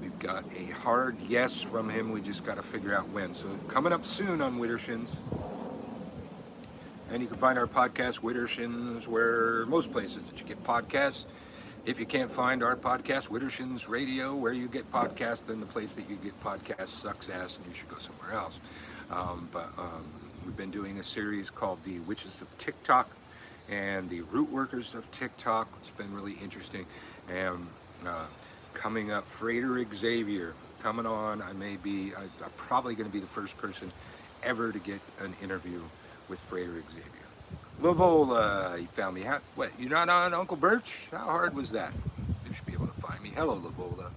we've got a hard yes from him. We just got to figure out when. So coming up soon on Widdershins. And you can find our podcast, Widdershins, where most places that you get podcasts. If you can't find our podcast, Widdershins Radio, where you get podcasts, then the place that you get podcasts sucks ass and you should go somewhere else. But we've been doing a series called The Witches of TikTok and The Root Workers of TikTok. It's been really interesting. And coming up, Frater Xavier coming on. I'm probably going to be the first person ever to get an interview with Frater Xavier. Lavola, you found me. What, you're not on Uncle Birch? How hard was that? You should be able to find me. Hello, Lavola.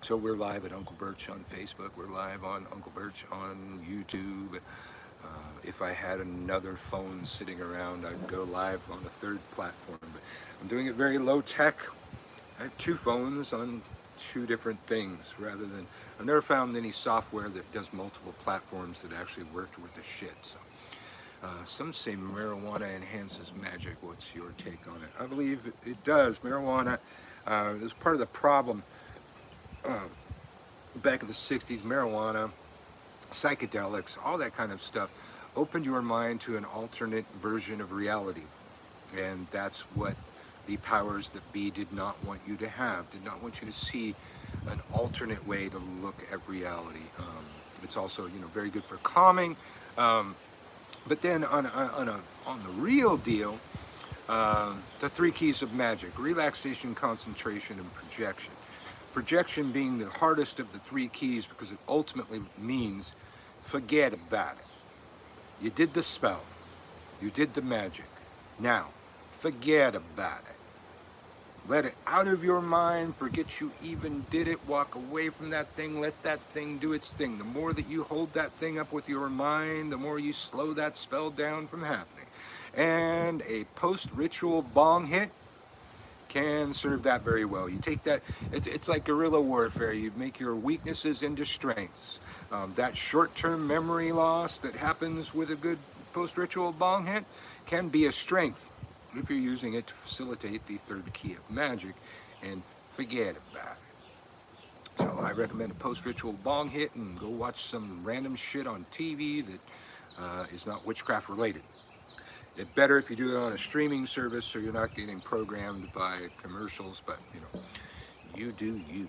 So we're live at Uncle Birch on Facebook. We're live on Uncle Birch on YouTube. If I had another phone sitting around, I'd go live on a third platform. But I'm doing it very low tech. I have two phones on two different things rather than... I've never found any software that does multiple platforms that actually worked worth a shit. So. Some say marijuana enhances magic. What's your take on it? I believe it does. Marijuana is part of the problem back in the 60s. Marijuana, psychedelics, all that kind of stuff opened your mind to an alternate version of reality. And that's what the powers that be did not want you to have, did not want you to see an alternate way to look at reality. It's also, very good for calming. But then on the real deal, the three keys of magic: relaxation, concentration, and projection. Projection being the hardest of the three keys because it ultimately means forget about it. You did the spell. You did the magic. Now, forget about it. Let it out of your mind, forget you even did it, walk away from that thing, let that thing do its thing. The more that you hold that thing up with your mind, the more you slow that spell down from happening. And a post-ritual bong hit can serve that very well. You take that, it's like guerrilla warfare. You make your weaknesses into strengths. That short-term memory loss that happens with a good post-ritual bong hit can be a strength if you're using it to facilitate the third key of magic and forget about it. So I recommend a post-ritual bong hit and go watch some random shit on TV that is not witchcraft related. It's better if you do it on a streaming service so you're not getting programmed by commercials, but you do you.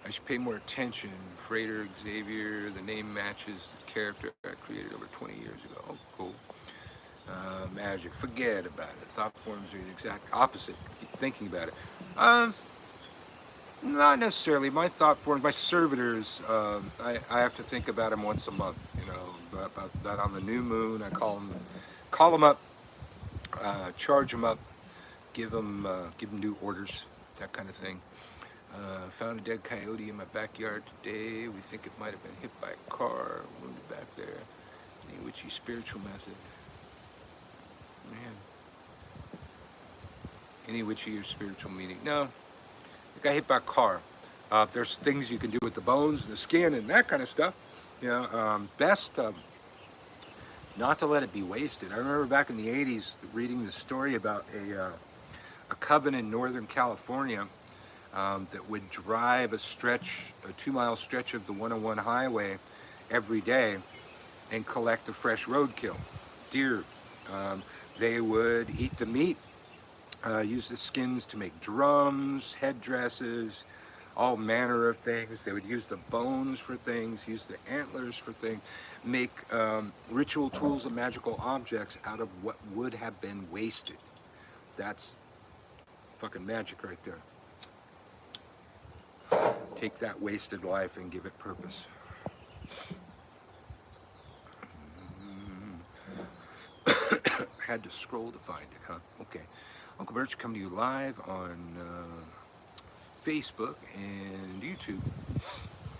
I should pay more attention. Frater Xavier, the name matches the character I created over 20 years ago. Oh, cool. Magic, forget about it. Thought forms are the exact opposite. Keep thinking about it. Not necessarily. My thought forms, my servitors, I have to think about them once a month. About that on the new moon. I call them up, charge them up, give them new orders, that kind of thing. Found a dead coyote in my backyard today. We think it might have been hit by a car, wounded back there. Any witchy spiritual method. Man. Any witchy or spiritual meaning? No. It got hit by a car. There's things you can do with the bones and the skin and that kind of stuff. Best not to let it be wasted. I remember back in the 80s reading the story about a coven in Northern California that would drive a 2-mile stretch of the 101 highway every day and collect the fresh roadkill, deer. They would eat the meat, use the skins to make drums, headdresses, all manner of things. They would use the bones for things, use the antlers for things, make ritual tools and magical objects out of what would have been wasted. That's fucking magic right there. Take that wasted life and give it purpose. Had to scroll to find it, huh? Okay. Uncle Birch coming to you live on Facebook and YouTube.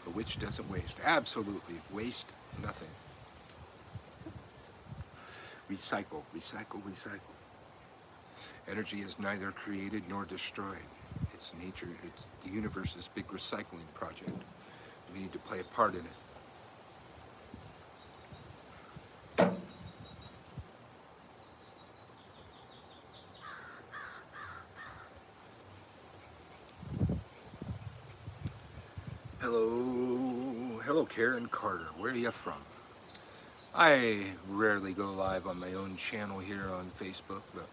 A witch doesn't waste. Absolutely. Waste nothing. Recycle, recycle, recycle. Energy is neither created nor destroyed. It's nature, it's the universe's big recycling project. We need to play a part in it. Hello Karen Carter, where are you from? I rarely go live on my own channel here on Facebook, but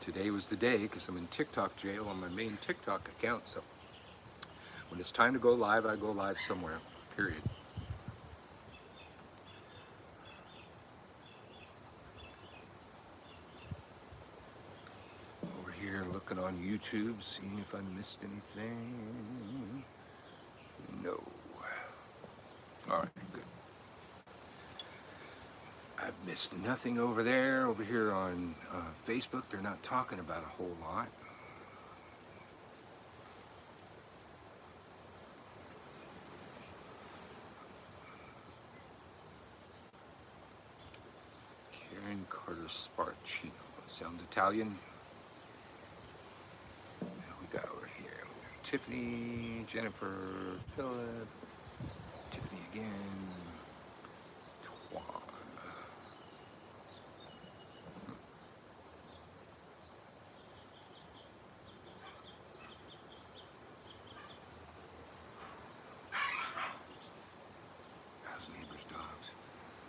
today was the day because I'm in TikTok jail on my main TikTok account, so when it's time to go live, I go live somewhere, period. Over here looking on YouTube, seeing if I missed anything. No. Alright, good. I've missed nothing over there. Over here on Facebook, they're not talking about a whole lot. Karen Carter Sparacino. Sounds Italian. We got over here. We got Tiffany, Jennifer, Philip, Tiffany again, Twan. How's neighbors' dogs?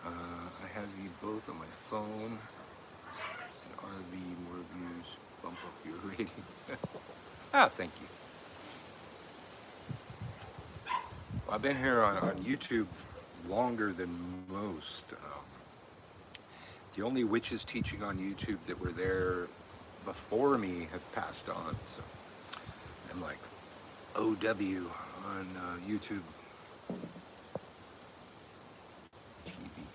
I have you both on my phone. RV more views, bump up your rating. Ah, thank you. Well, I've been here on YouTube longer than most. The only witches teaching on YouTube that were there before me have passed on, so I'm like OW on YouTube TV.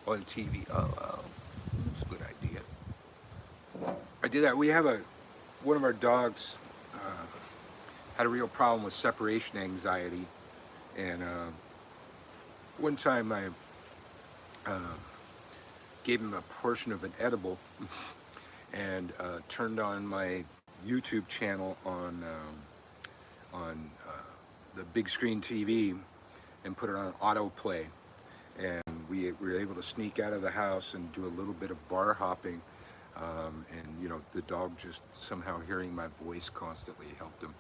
On TV, oh, that's a good idea. I did that. We have one of our dogs had a real problem with separation anxiety, and one time I gave him a portion of an edible and turned on my YouTube channel on the big screen TV and put it on autoplay, and we were able to sneak out of the house and do a little bit of bar hopping, and the dog just somehow hearing my voice constantly helped him.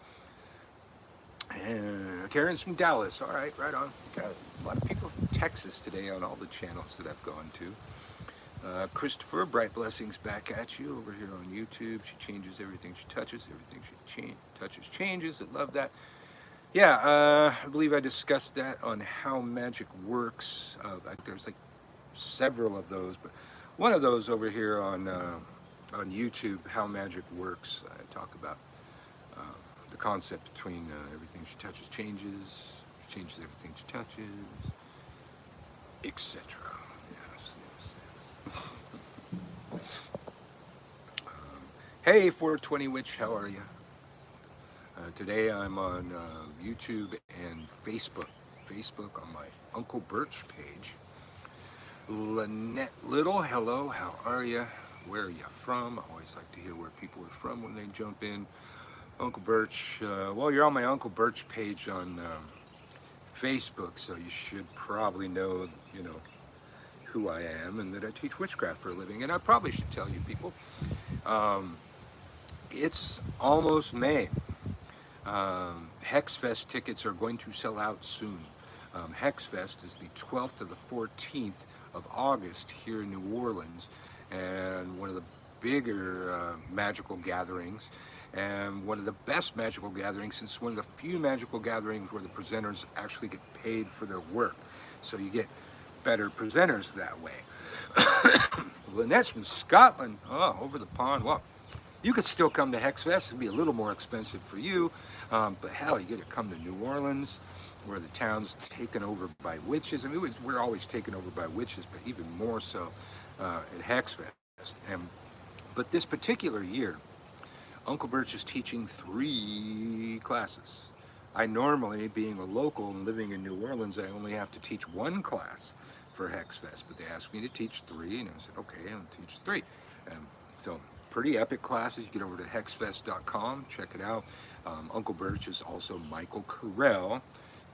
And Karen's from Dallas. All right, right on. Got a lot of people from Texas today on all the channels that I've gone to. Christopher, bright blessings back at you over here on YouTube. She changes everything she touches. Everything she touches changes. I love that. Yeah, I believe I discussed that on how magic works. There's like several of those, but one of those over here on YouTube, how magic works. I talk about the concept between everything she touches changes. She changes everything she touches, etc. Yes. Hey, 420 Witch, how are you? Today I'm on YouTube and Facebook. Facebook on my Uncle Birch page. Lynette Little, hello, how are you? Where are you from? I always like to hear where people are from when they jump in. Uncle Birch, well, you're on my Uncle Birch page on Facebook, so you should probably know, who I am and that I teach witchcraft for a living. And I probably should tell you people, it's almost May. Hex Fest tickets are going to sell out soon. Hex Fest is the 12th to the 14th of August here in New Orleans, and one of the bigger magical gatherings, and one of the best magical gatherings, since one of the few magical gatherings where the presenters actually get paid for their work. So you get better presenters that way. Lynette's from Scotland, over the pond. Well, you could still come to Hex Fest. It'd be a little more expensive for you, but hell, you get to come to New Orleans, where the town's taken over by witches. I mean, we're always taken over by witches, but even more so at Hex Fest. But this particular year, Uncle Birch is teaching 3 classes. I normally, being a local and living in New Orleans, I only have to teach 1 class for Hex Fest, but they asked me to teach 3, and I said, okay, I'll teach 3. So pretty epic classes. You get over to hexfest.com, check it out. Uncle Birch is also Michael Carell.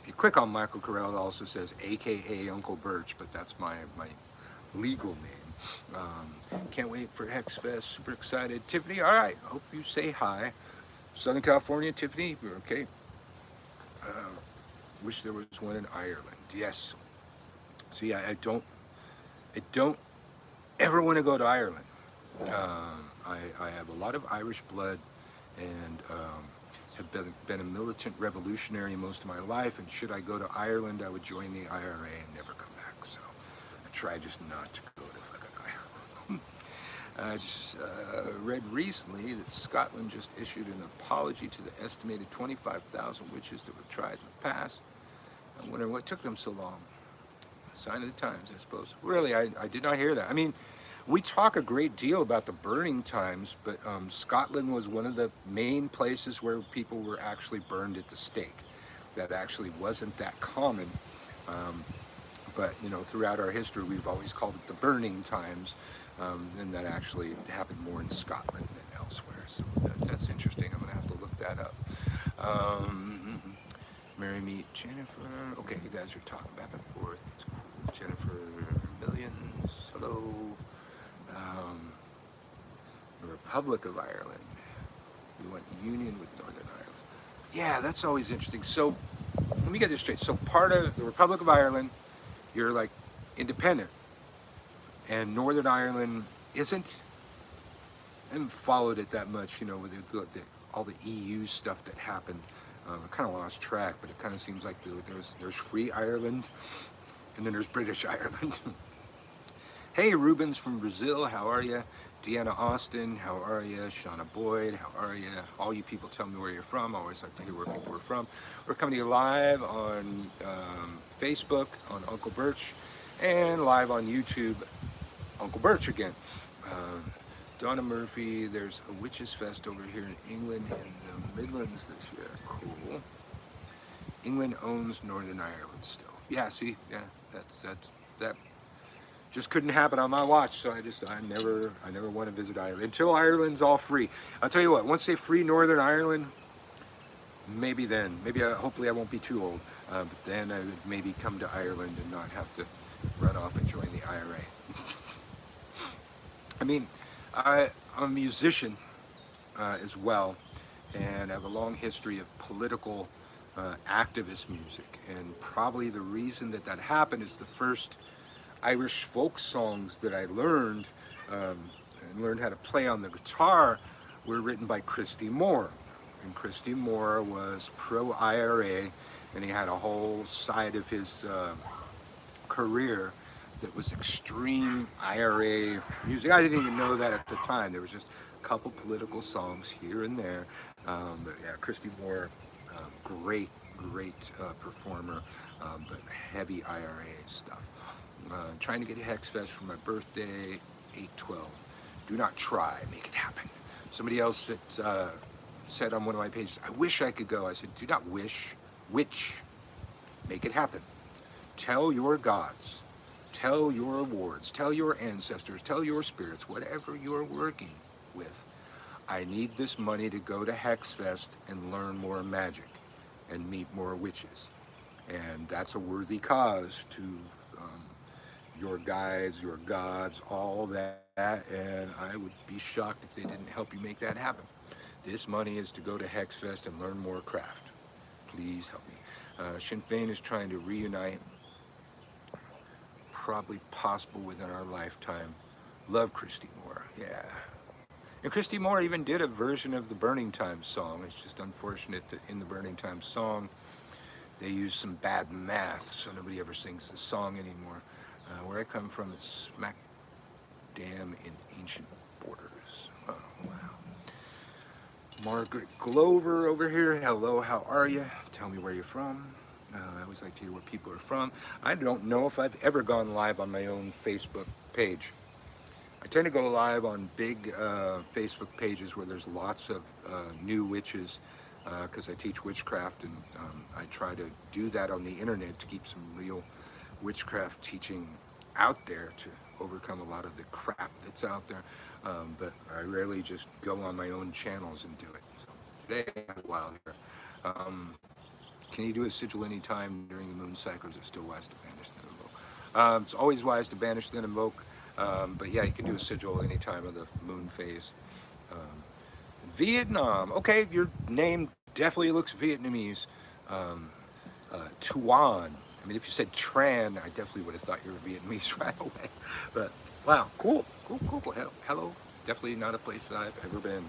If you click on Michael Carell, it also says AKA Uncle Birch, but that's my legal name. Can't wait for Hex Fest. Super excited. Tiffany, all right. Hope you say hi. Southern California, Tiffany, we're okay. Wish there was one in Ireland. Yes. See, I don't ever want to go to Ireland. I have a lot of Irish blood, and have been a militant revolutionary most of my life. And should I go to Ireland, I would join the IRA and never come back. So I try just not to go to fucking Ireland. I just read recently that Scotland just issued an apology to the estimated 25,000 witches that were tried in the past. I'm wondering what took them so long. Sign of the times, I suppose. Really, I did not hear that. I mean, we talk a great deal about the burning times, but Scotland was one of the main places where people were actually burned at the stake. That actually wasn't that common. But, you know, throughout our history, we've always called it the burning times. And that actually happened more in Scotland than elsewhere. So that's interesting. I'm going to have to look that up. Marry me, Jennifer. Okay, you guys are talking back and forth. It's cool. Jennifer Millions. Hello. The Republic of Ireland. We want union with Northern Ireland. Yeah, that's always interesting. So, let me get this straight. So, part of the Republic of Ireland, you're like independent, and Northern Ireland isn't. I haven't followed it that much, you know, with all the EU stuff that happened. I kind of lost track, but it kind of seems like there's Free Ireland, and then there's British Ireland. Hey, Rubens from Brazil, how are you? Deanna Austin, how are you? Shauna Boyd, how are you? All you people tell me where you're from. I always like to hear where people are from. We're coming to you live on Facebook, on Uncle Birch, and live on YouTube, Uncle Birch again. Donna Murphy, there's a Witches Fest over here in England in the Midlands this year. Cool. England owns Northern Ireland still. Yeah, see, yeah, that just couldn't happen on my watch. So I never want to visit Ireland until Ireland's all free. I'll tell you what, once they free Northern Ireland, maybe then, hopefully I won't be too old, but then I would maybe come to Ireland and not have to run off and join the IRA. I mean, I'm a musician as well, and I have a long history of political activist music, and probably the reason that happened is the first Irish folk songs that I learned and learned how to play on the guitar were written by Christy Moore. And Christy Moore was pro-IRA, and he had a whole side of his career that was extreme IRA music. I didn't even know that at the time. There was just a couple political songs here and there. But yeah, Christy Moore, great performer, but heavy IRA stuff. Trying to get a Hex Fest for my birthday, 8/12. Do not try, make it happen. Somebody else that said on one of my pages, I wish I could go. I said, do not wish, witch, make it happen. Tell your gods, tell your awards, tell your ancestors, tell your spirits, whatever you're working with, I need this money to go to Hex Fest and learn more magic and meet more witches. And that's a worthy cause to your guides, your gods, all that, and I would be shocked if they didn't help you make that happen. This money is to go to Hex Fest and learn more craft. Please help me. Sinn Féin is trying to reunite, probably possible within our lifetime. Love Christy Moore, yeah. And Christy Moore even did a version of the Burning Times song. It's just unfortunate that in the Burning Times song, they use some bad math, so nobody ever sings the song anymore. Where I come from, it's smack dam in ancient borders. Oh, wow. Margaret Glover over here. Hello, how are you? Tell me where you're from. I always like to hear where people are from. I don't know if I've ever gone live on my own Facebook page. I tend to go live on big Facebook pages where there's lots of new witches, because I teach witchcraft, and I try to do that on the internet to keep some real witchcraft teaching out there to overcome a lot of the crap that's out there. But I rarely just go on my own channels and do it. So today I have a while here. Can you do a sigil any time during the moon cycles? It's still wise to banish then invoke. It's always wise to banish then invoke. But yeah, you can do a sigil any time of the moon phase. Vietnam. Okay, your name definitely looks Vietnamese. Tuan. I mean, if you said Tran, I definitely would have thought you were Vietnamese right away. But wow, cool, cool, cool, cool. Hello, definitely not a place that I've ever been.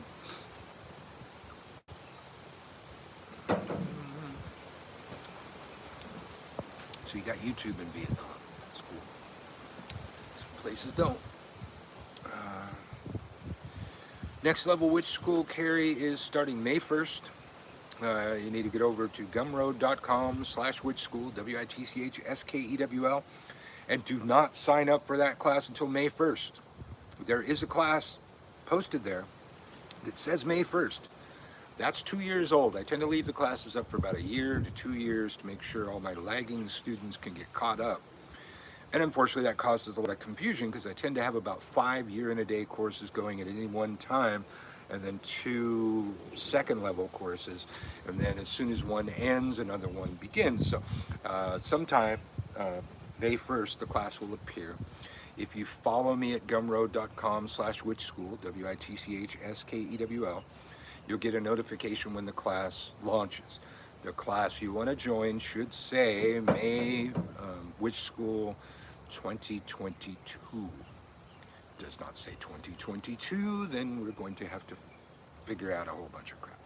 So you got YouTube in Vietnam. That's cool. Some places don't. Next level witch school, Carrie, is starting May 1st. You need to get over to gumroad.com/witch school, WITCHSKEWL, and do not sign up for that class until May 1st. There is a class posted there that says May 1st. That's 2 years old. I tend to leave the classes up for about a year to 2 years to make sure all my lagging students can get caught up. And unfortunately, that causes a lot of confusion because I tend to have about 5 year-in-a-day courses going at any one time, and then 2 second-level courses. And then as soon as one ends, another one begins. So sometime May 1st, the class will appear. If you follow me at gumroad.com/witch school, WITCHSKEWL, you'll get a notification when the class launches. The class you want to join should say May Witch School 2022. Does not say 2022, then we're going to have to figure out a whole bunch of crap.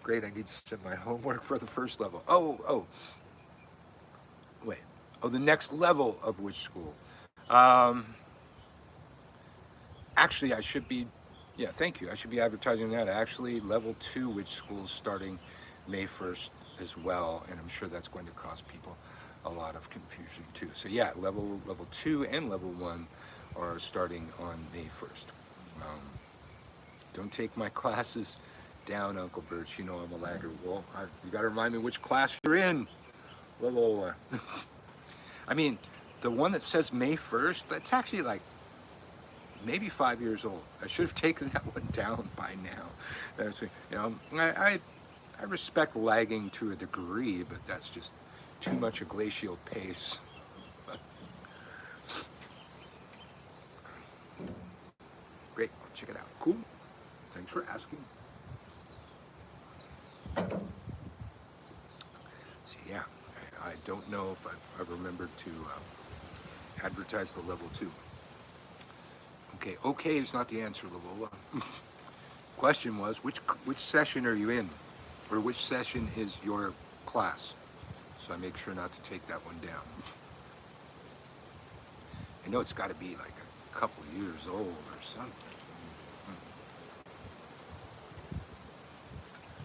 Great, I need to send my homework for the first level. Wait. Oh, the next level of Witch School. Actually, I should be, yeah, thank you. I should be advertising that. Actually, level 2 Witch School is starting May 1st as well, and I'm sure that's going to cause people a lot of confusion too. So yeah, level 2 and level 1 are starting on May 1st. Don't take my classes down, Uncle Birch. You know I'm a laggard. Well, you got to remind me which class you're in. Little, I mean, the one that says May 1st, that's actually like maybe 5 years old. I should have taken that one down by now. That's, you know, I respect lagging to a degree, but that's just too much a glacial pace. Great, check it out. Cool. Thanks for asking. So yeah, I don't know if I've remembered to advertise the level 2. Okay is not the answer, Lola. Question was, which session are you in? Or which session is your class? So I make sure not to take that one down. I know it's got to be like a couple years old or something.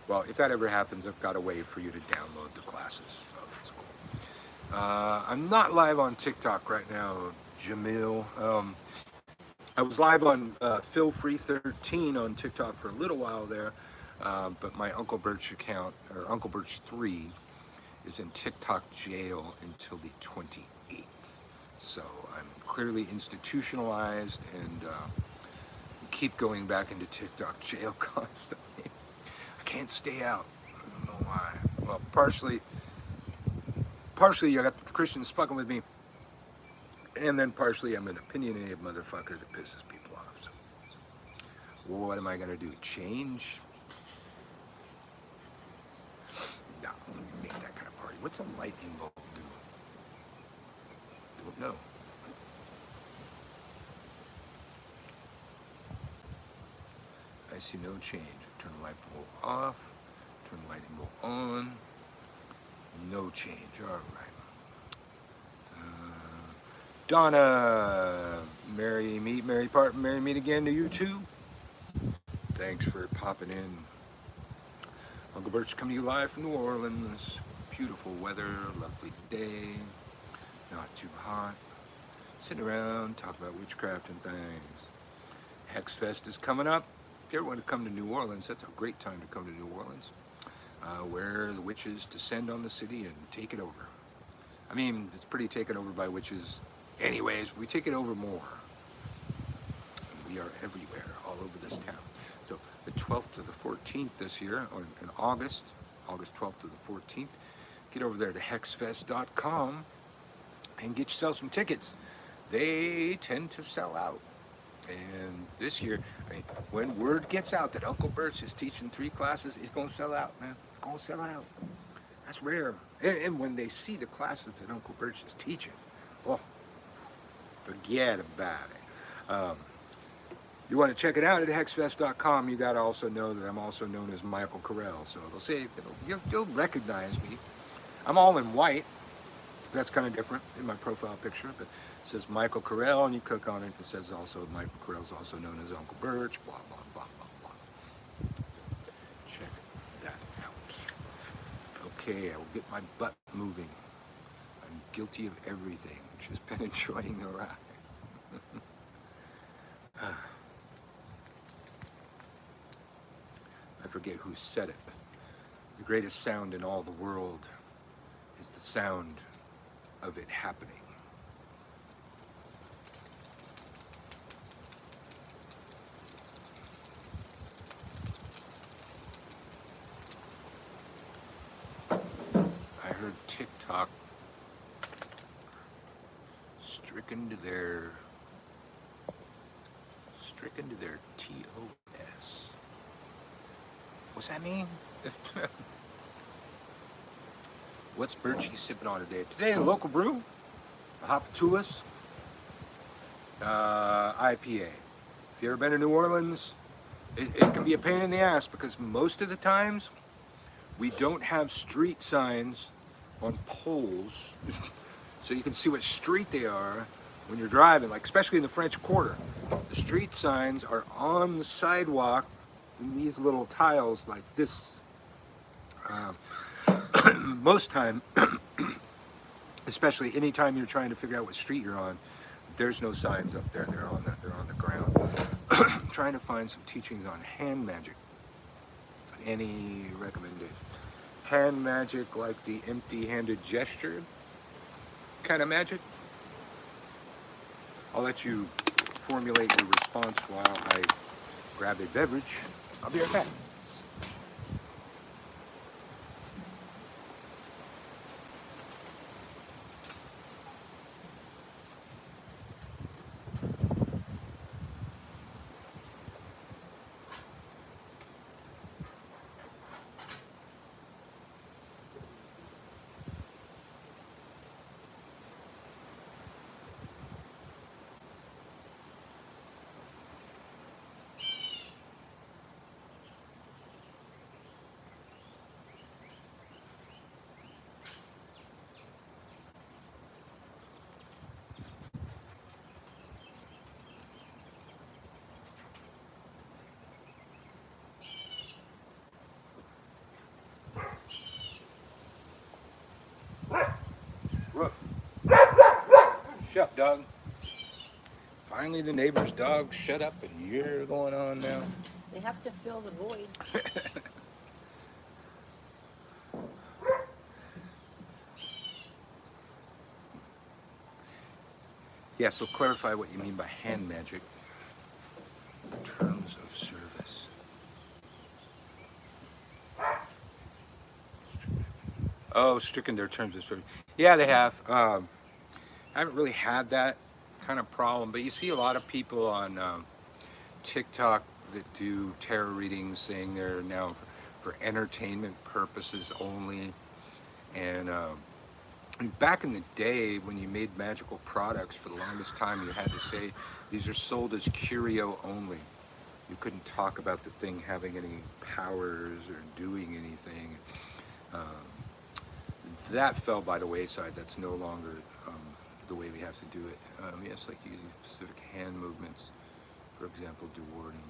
Well, if that ever happens, I've got a way for you to download the classes. So that's cool. I'm not live on TikTok right now, Jamil. I was live on FeelFree13 on TikTok for a little while there, but my Uncle Birch account, or Uncle Birch 3, is in TikTok jail until the 28th. So I'm clearly institutionalized and keep going back into TikTok jail constantly. I can't stay out. I don't know why. Well, partially I got the Christians fucking with me, and then partially I'm an opinionated motherfucker that pisses people off. So what am I gonna do? Change? No, make that kind of party. What's a lightning bolt do? Don't know. I see no change. Turn the light bulb off. Turn the lightning bolt on. No change. All right. Donna, marry meet again to you too. Thanks for popping in. Uncle Birch coming to you live from New Orleans. Beautiful weather, lovely day, not too hot. Sitting around, talk about witchcraft and things. Hex Fest is coming up. If you ever want to come to New Orleans, that's a great time to come to New Orleans, where the witches descend on the city and take it over. I mean, it's pretty taken over by witches anyways. We take it over more. We are everywhere, all over this town. So the 12th to the 14th this year, or in August 12th to the 14th, get over there to hexfest.com and get yourself some tickets. They tend to sell out. And this year, I mean, when word gets out that Uncle Birch is teaching 3 classes, it's going to sell out, man. It's going to sell out. That's rare. And when they see the classes that Uncle Birch is teaching, oh, forget about it. You want to check it out at hexfest.com. You got to also know that I'm also known as Michael Carell. So it'll say, you'll recognize me. I'm all in white. That's kind of different in my profile picture, but it says Michael Carell, and you click on it. It says also Michael Carell's also known as Uncle Birch, blah, blah, blah, blah, blah. Check that out. Okay, I will get my butt moving. I'm guilty of everything. Just been enjoying the ride. I forget who said it, but the greatest sound in all the world is the sound of it happening. I heard TikTok stricken to their TOS. What's that mean? What's Birchie sipping on today? Today, a local brew, a Hopatulas IPA. If you ever been to New Orleans, it can be a pain in the ass because most of the times we don't have street signs on poles so you can see what street they are when you're driving, like especially in the French Quarter. The street signs are on the sidewalk in these little tiles like this. Most time, especially anytime you're trying to figure out what street you're on, there's no signs up there. They're on the ground. I'm trying to find some teachings on hand magic. Any recommendation? Hand magic, like the empty-handed gesture kind of magic? I'll let you formulate your response while I grab a beverage. I'll be right back. Roof. Shut up, dog. Finally, the neighbor's dog shut up and you're going on now. They have to fill the void. Yeah, so clarify what you mean by hand magic. Terms of service. Oh, stricken their terms of service. Yeah, they have. I haven't really had that kind of problem, but you see a lot of people on TikTok that do tarot readings saying they're now for entertainment purposes only. And back in the day when you made magical products, for the longest time you had to say these are sold as curio only. You couldn't talk about the thing having any powers or doing anything. That fell by the wayside. That's no longer the way we have to do it. Yes, like using specific hand movements, for example, dewarding.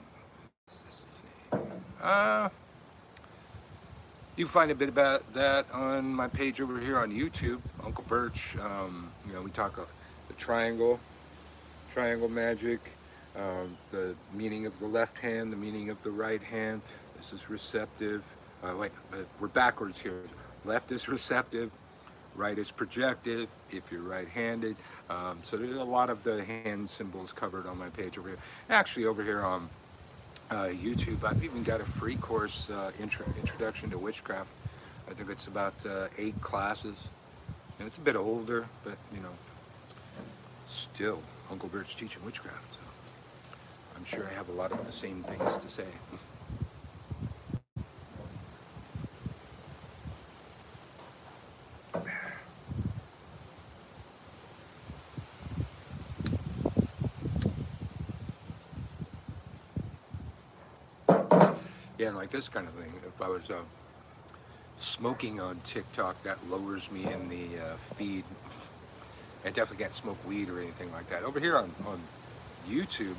You can find a bit about that on my page over here on YouTube, Uncle Birch. We talk the triangle magic, the meaning of the left hand, the meaning of the right hand. This is receptive. We're backwards here. Left is receptive, right is projective if you're right-handed. So there's a lot of the hand symbols covered on my page over here. Actually, over here on YouTube, I've even got a free course, Introduction to Witchcraft. I think it's about 8 classes, and it's a bit older, but still Uncle Birch teaching witchcraft. So I'm sure I have a lot of the same things to say. Yeah, and like this kind of thing. If I was smoking on TikTok, that lowers me in the feed. I definitely can't smoke weed or anything like that. Over here on YouTube,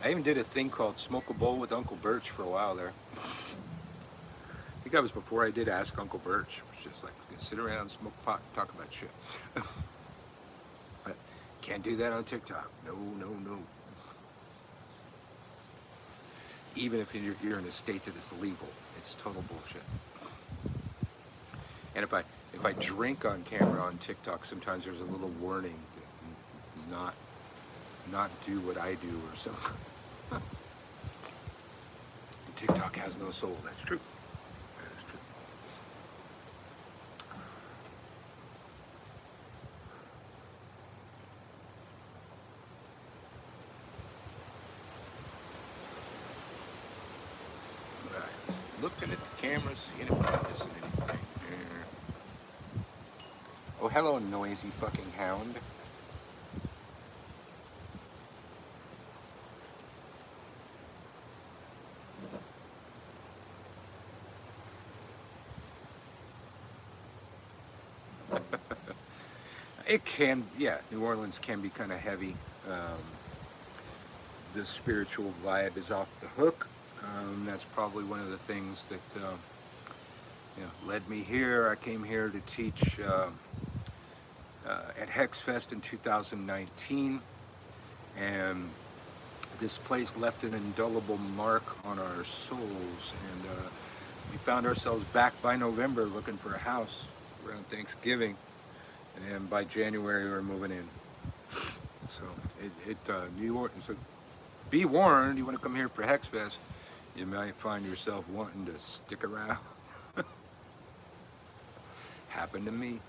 I even did a thing called Smoke a Bowl with Uncle Birch for a while there. I think that was before I did Ask Uncle Birch. It was just like, sit around, smoke pot, talk about shit. But can't do that on TikTok. No, no, no. Even if you're in a state that it's legal, it's total bullshit. And if I drink on camera on TikTok, sometimes there's a little warning to not do what I do or something. TikTok has no soul. That's true. That is true. Right. Looking at the camera, seeing if I'm missing anything here. Oh, hello, noisy fucking hound. It can, yeah, New Orleans can be kind of heavy. The spiritual vibe is off the hook. That's probably one of the things that led me here. I came here to teach at Hex Fest in 2019, and this place left an indelible mark on our souls, and we found ourselves back by November looking for a house around Thanksgiving, and by January we were moving in. So New Orleans. So be warned, you want to come here for Hex Fest, you might find yourself wanting to stick around. Happened to me.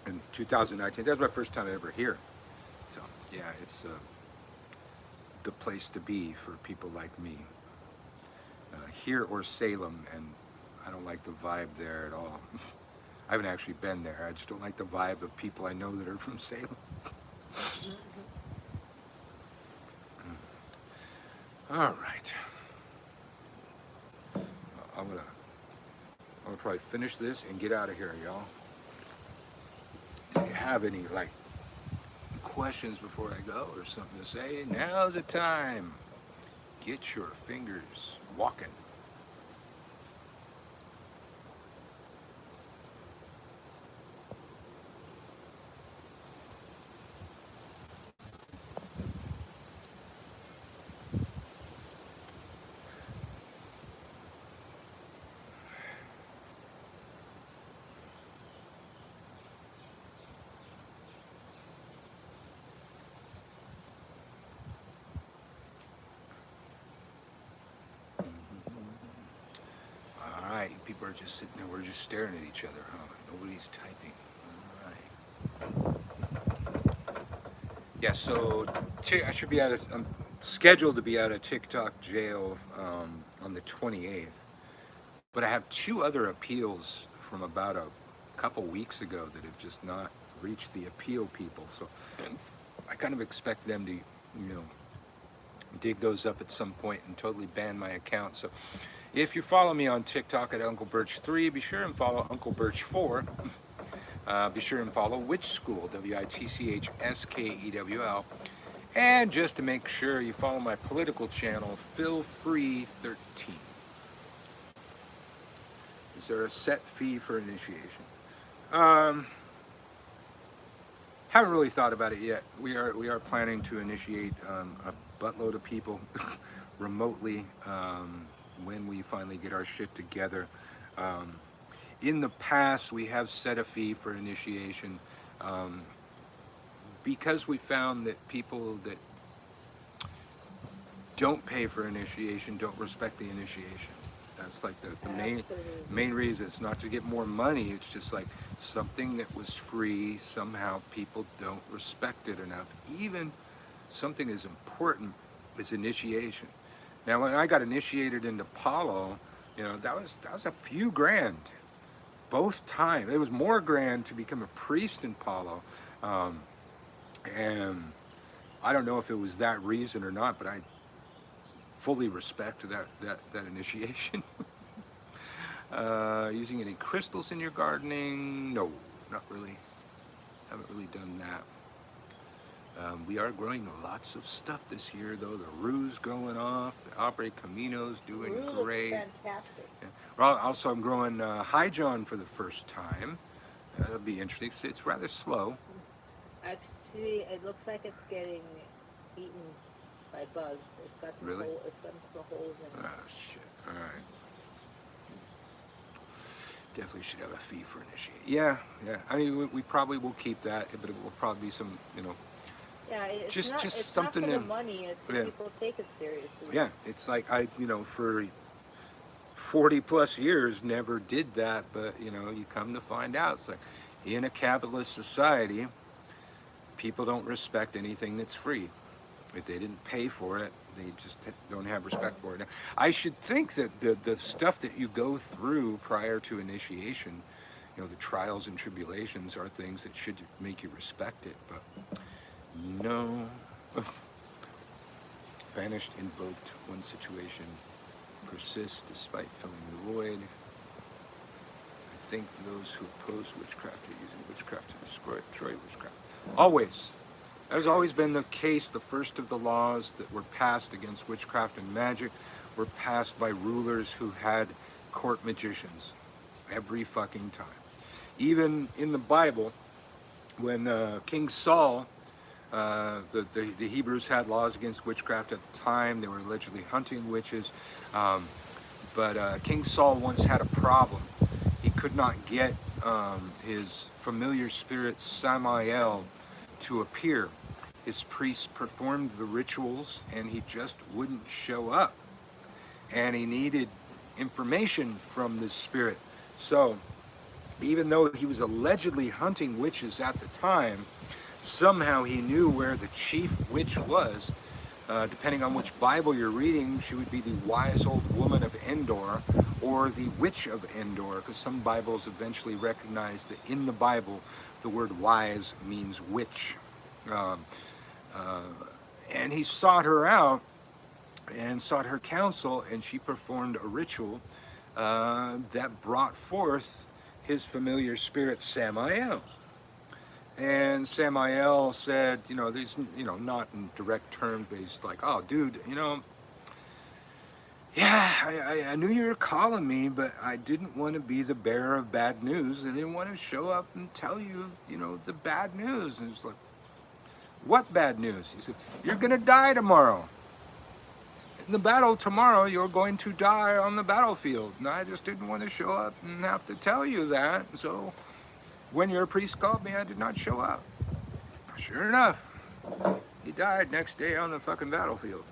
In 2019, that was my first time ever here. So yeah, it's the place to be for people like me. Here or Salem, and I don't like the vibe there at all. I haven't actually been there. I just don't like the vibe of people I know that are from Salem. All right. I'm gonna probably finish this and get out of here, y'all. If you have any like questions before I go or something to say, now's the time. Get your fingers walking. Alright, people are just sitting there, we're just staring at each other, huh? Nobody's typing. Alright. Yeah, so I should be I'm scheduled to be out of TikTok jail on the 28th. But I have two other appeals from about a couple weeks ago that have just not reached the appeal people. So I kind of expect them to, dig those up at some point and totally ban my account. So if you follow me on TikTok at Uncle Birch 3, be sure and follow Uncle Birch 4. Be sure and follow Witch School, WITCHSKEWL. And just to make sure you follow my political channel, Feel Free 13. Is there a set fee for initiation? Haven't really thought about it yet. We are planning to initiate a buttload of people remotely when we finally get our shit together. In the past, we have set a fee for initiation because we found that people that don't pay for initiation don't respect the initiation. That's like the main reason. It's not to get more money. It's just like something that was free, somehow people don't respect it enough. Even something as important as initiation. Now, when I got initiated into Palo, that was a few grand. Both times. It was more grand to become a priest in Palo. And I don't know if it was that reason or not, but fully respect that initiation. Using any crystals in your gardening? No, not really. Haven't really done that. We are growing lots of stuff this year, though. The Rue's going off. The Opera Camino's doing Rue great. looks fantastic. Yeah. Well, also, I'm growing High John for the first time. That'll be interesting. It's rather slow. I see. It looks like it's getting eaten by bugs. It's got some Really? It's got some holes in Oh, it. shit. All right. Definitely should have a fee for initiate. Yeah, yeah. I mean, we probably will keep that, but it will probably be some, Yeah, it's just not. just It's something not for in. the money. It's so Yeah. people take it seriously. Yeah, it's like for 40 plus years never did that, but you come to find out it's like in a capitalist society, people don't respect anything that's free. If they didn't pay for it, they just don't have respect for it. Now, I should think that the stuff that you go through prior to initiation, the trials and tribulations are things that should make you respect it, but no. Banished, invoked, one situation persists despite filling the void. I think those who oppose witchcraft are using witchcraft to destroy witchcraft. Always. That has always been the case. The first of the laws that were passed against witchcraft and magic were passed by rulers who had court magicians. Every fucking time. Even in the Bible, when King Saul, the Hebrews had laws against witchcraft at the time. They were allegedly hunting witches. But King Saul once had a problem. He could not get his familiar spirit Samael to appear. His priests performed the rituals and he just wouldn't show up. And he needed information from this spirit. So even though he was allegedly hunting witches at the time, somehow he knew where the chief witch was. Depending on which Bible you're reading, she would be the wise old woman of Endor or the witch of Endor, because some Bibles eventually recognize that in the Bible the word wise means witch. And he sought her out and sought her counsel, and she performed a ritual that brought forth his familiar spirit Samael. And Samael said, these, not in direct terms, but he's like, oh, dude, yeah, I knew you were calling me, but I didn't want to be the bearer of bad news. I didn't want to show up and tell you, the bad news. And it's like, what bad news? He said, you're going to die tomorrow. In the battle tomorrow, you're going to die on the battlefield. And I just didn't want to show up and have to tell you that. So when your priest called me, I did not show up. Sure enough, he died next day on the fucking battlefield.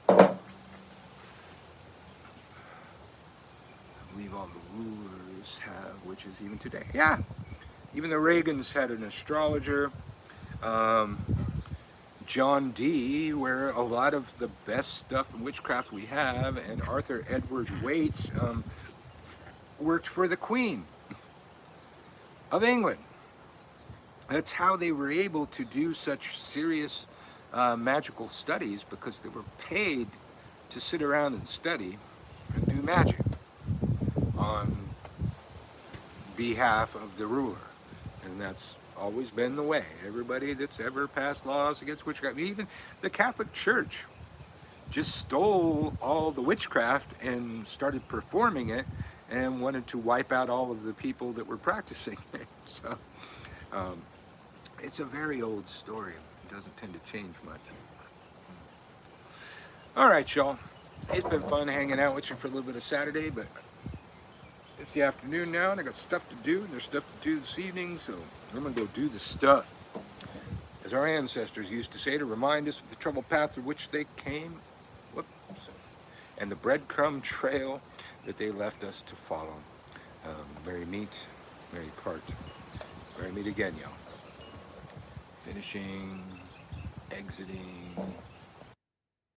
I believe all the rulers have witches even today. Yeah, even the Reagans had an astrologer. John Dee, where a lot of the best stuff in witchcraft we have, and Arthur Edward Waite worked for the Queen of England. That's how they were able to do such serious magical studies, because they were paid to sit around and study and do magic on behalf of the ruler. And that's always been the way. Everybody that's ever passed laws against witchcraft, even the Catholic Church, just stole all the witchcraft and started performing it and wanted to wipe out all of the people that were practicing it. So it's a very old story. It doesn't tend to change much. All right, y'all. It's been fun hanging out with you for a little bit of Saturday, but it's the afternoon now, and I got stuff to do, and there's stuff to do this evening, so I'm going to go do the stuff. As our ancestors used to say, to remind us of the troubled path through which they came, and the breadcrumb trail that they left us to follow. Merry meet, merry part. Merry meet again, y'all. Finishing, exiting.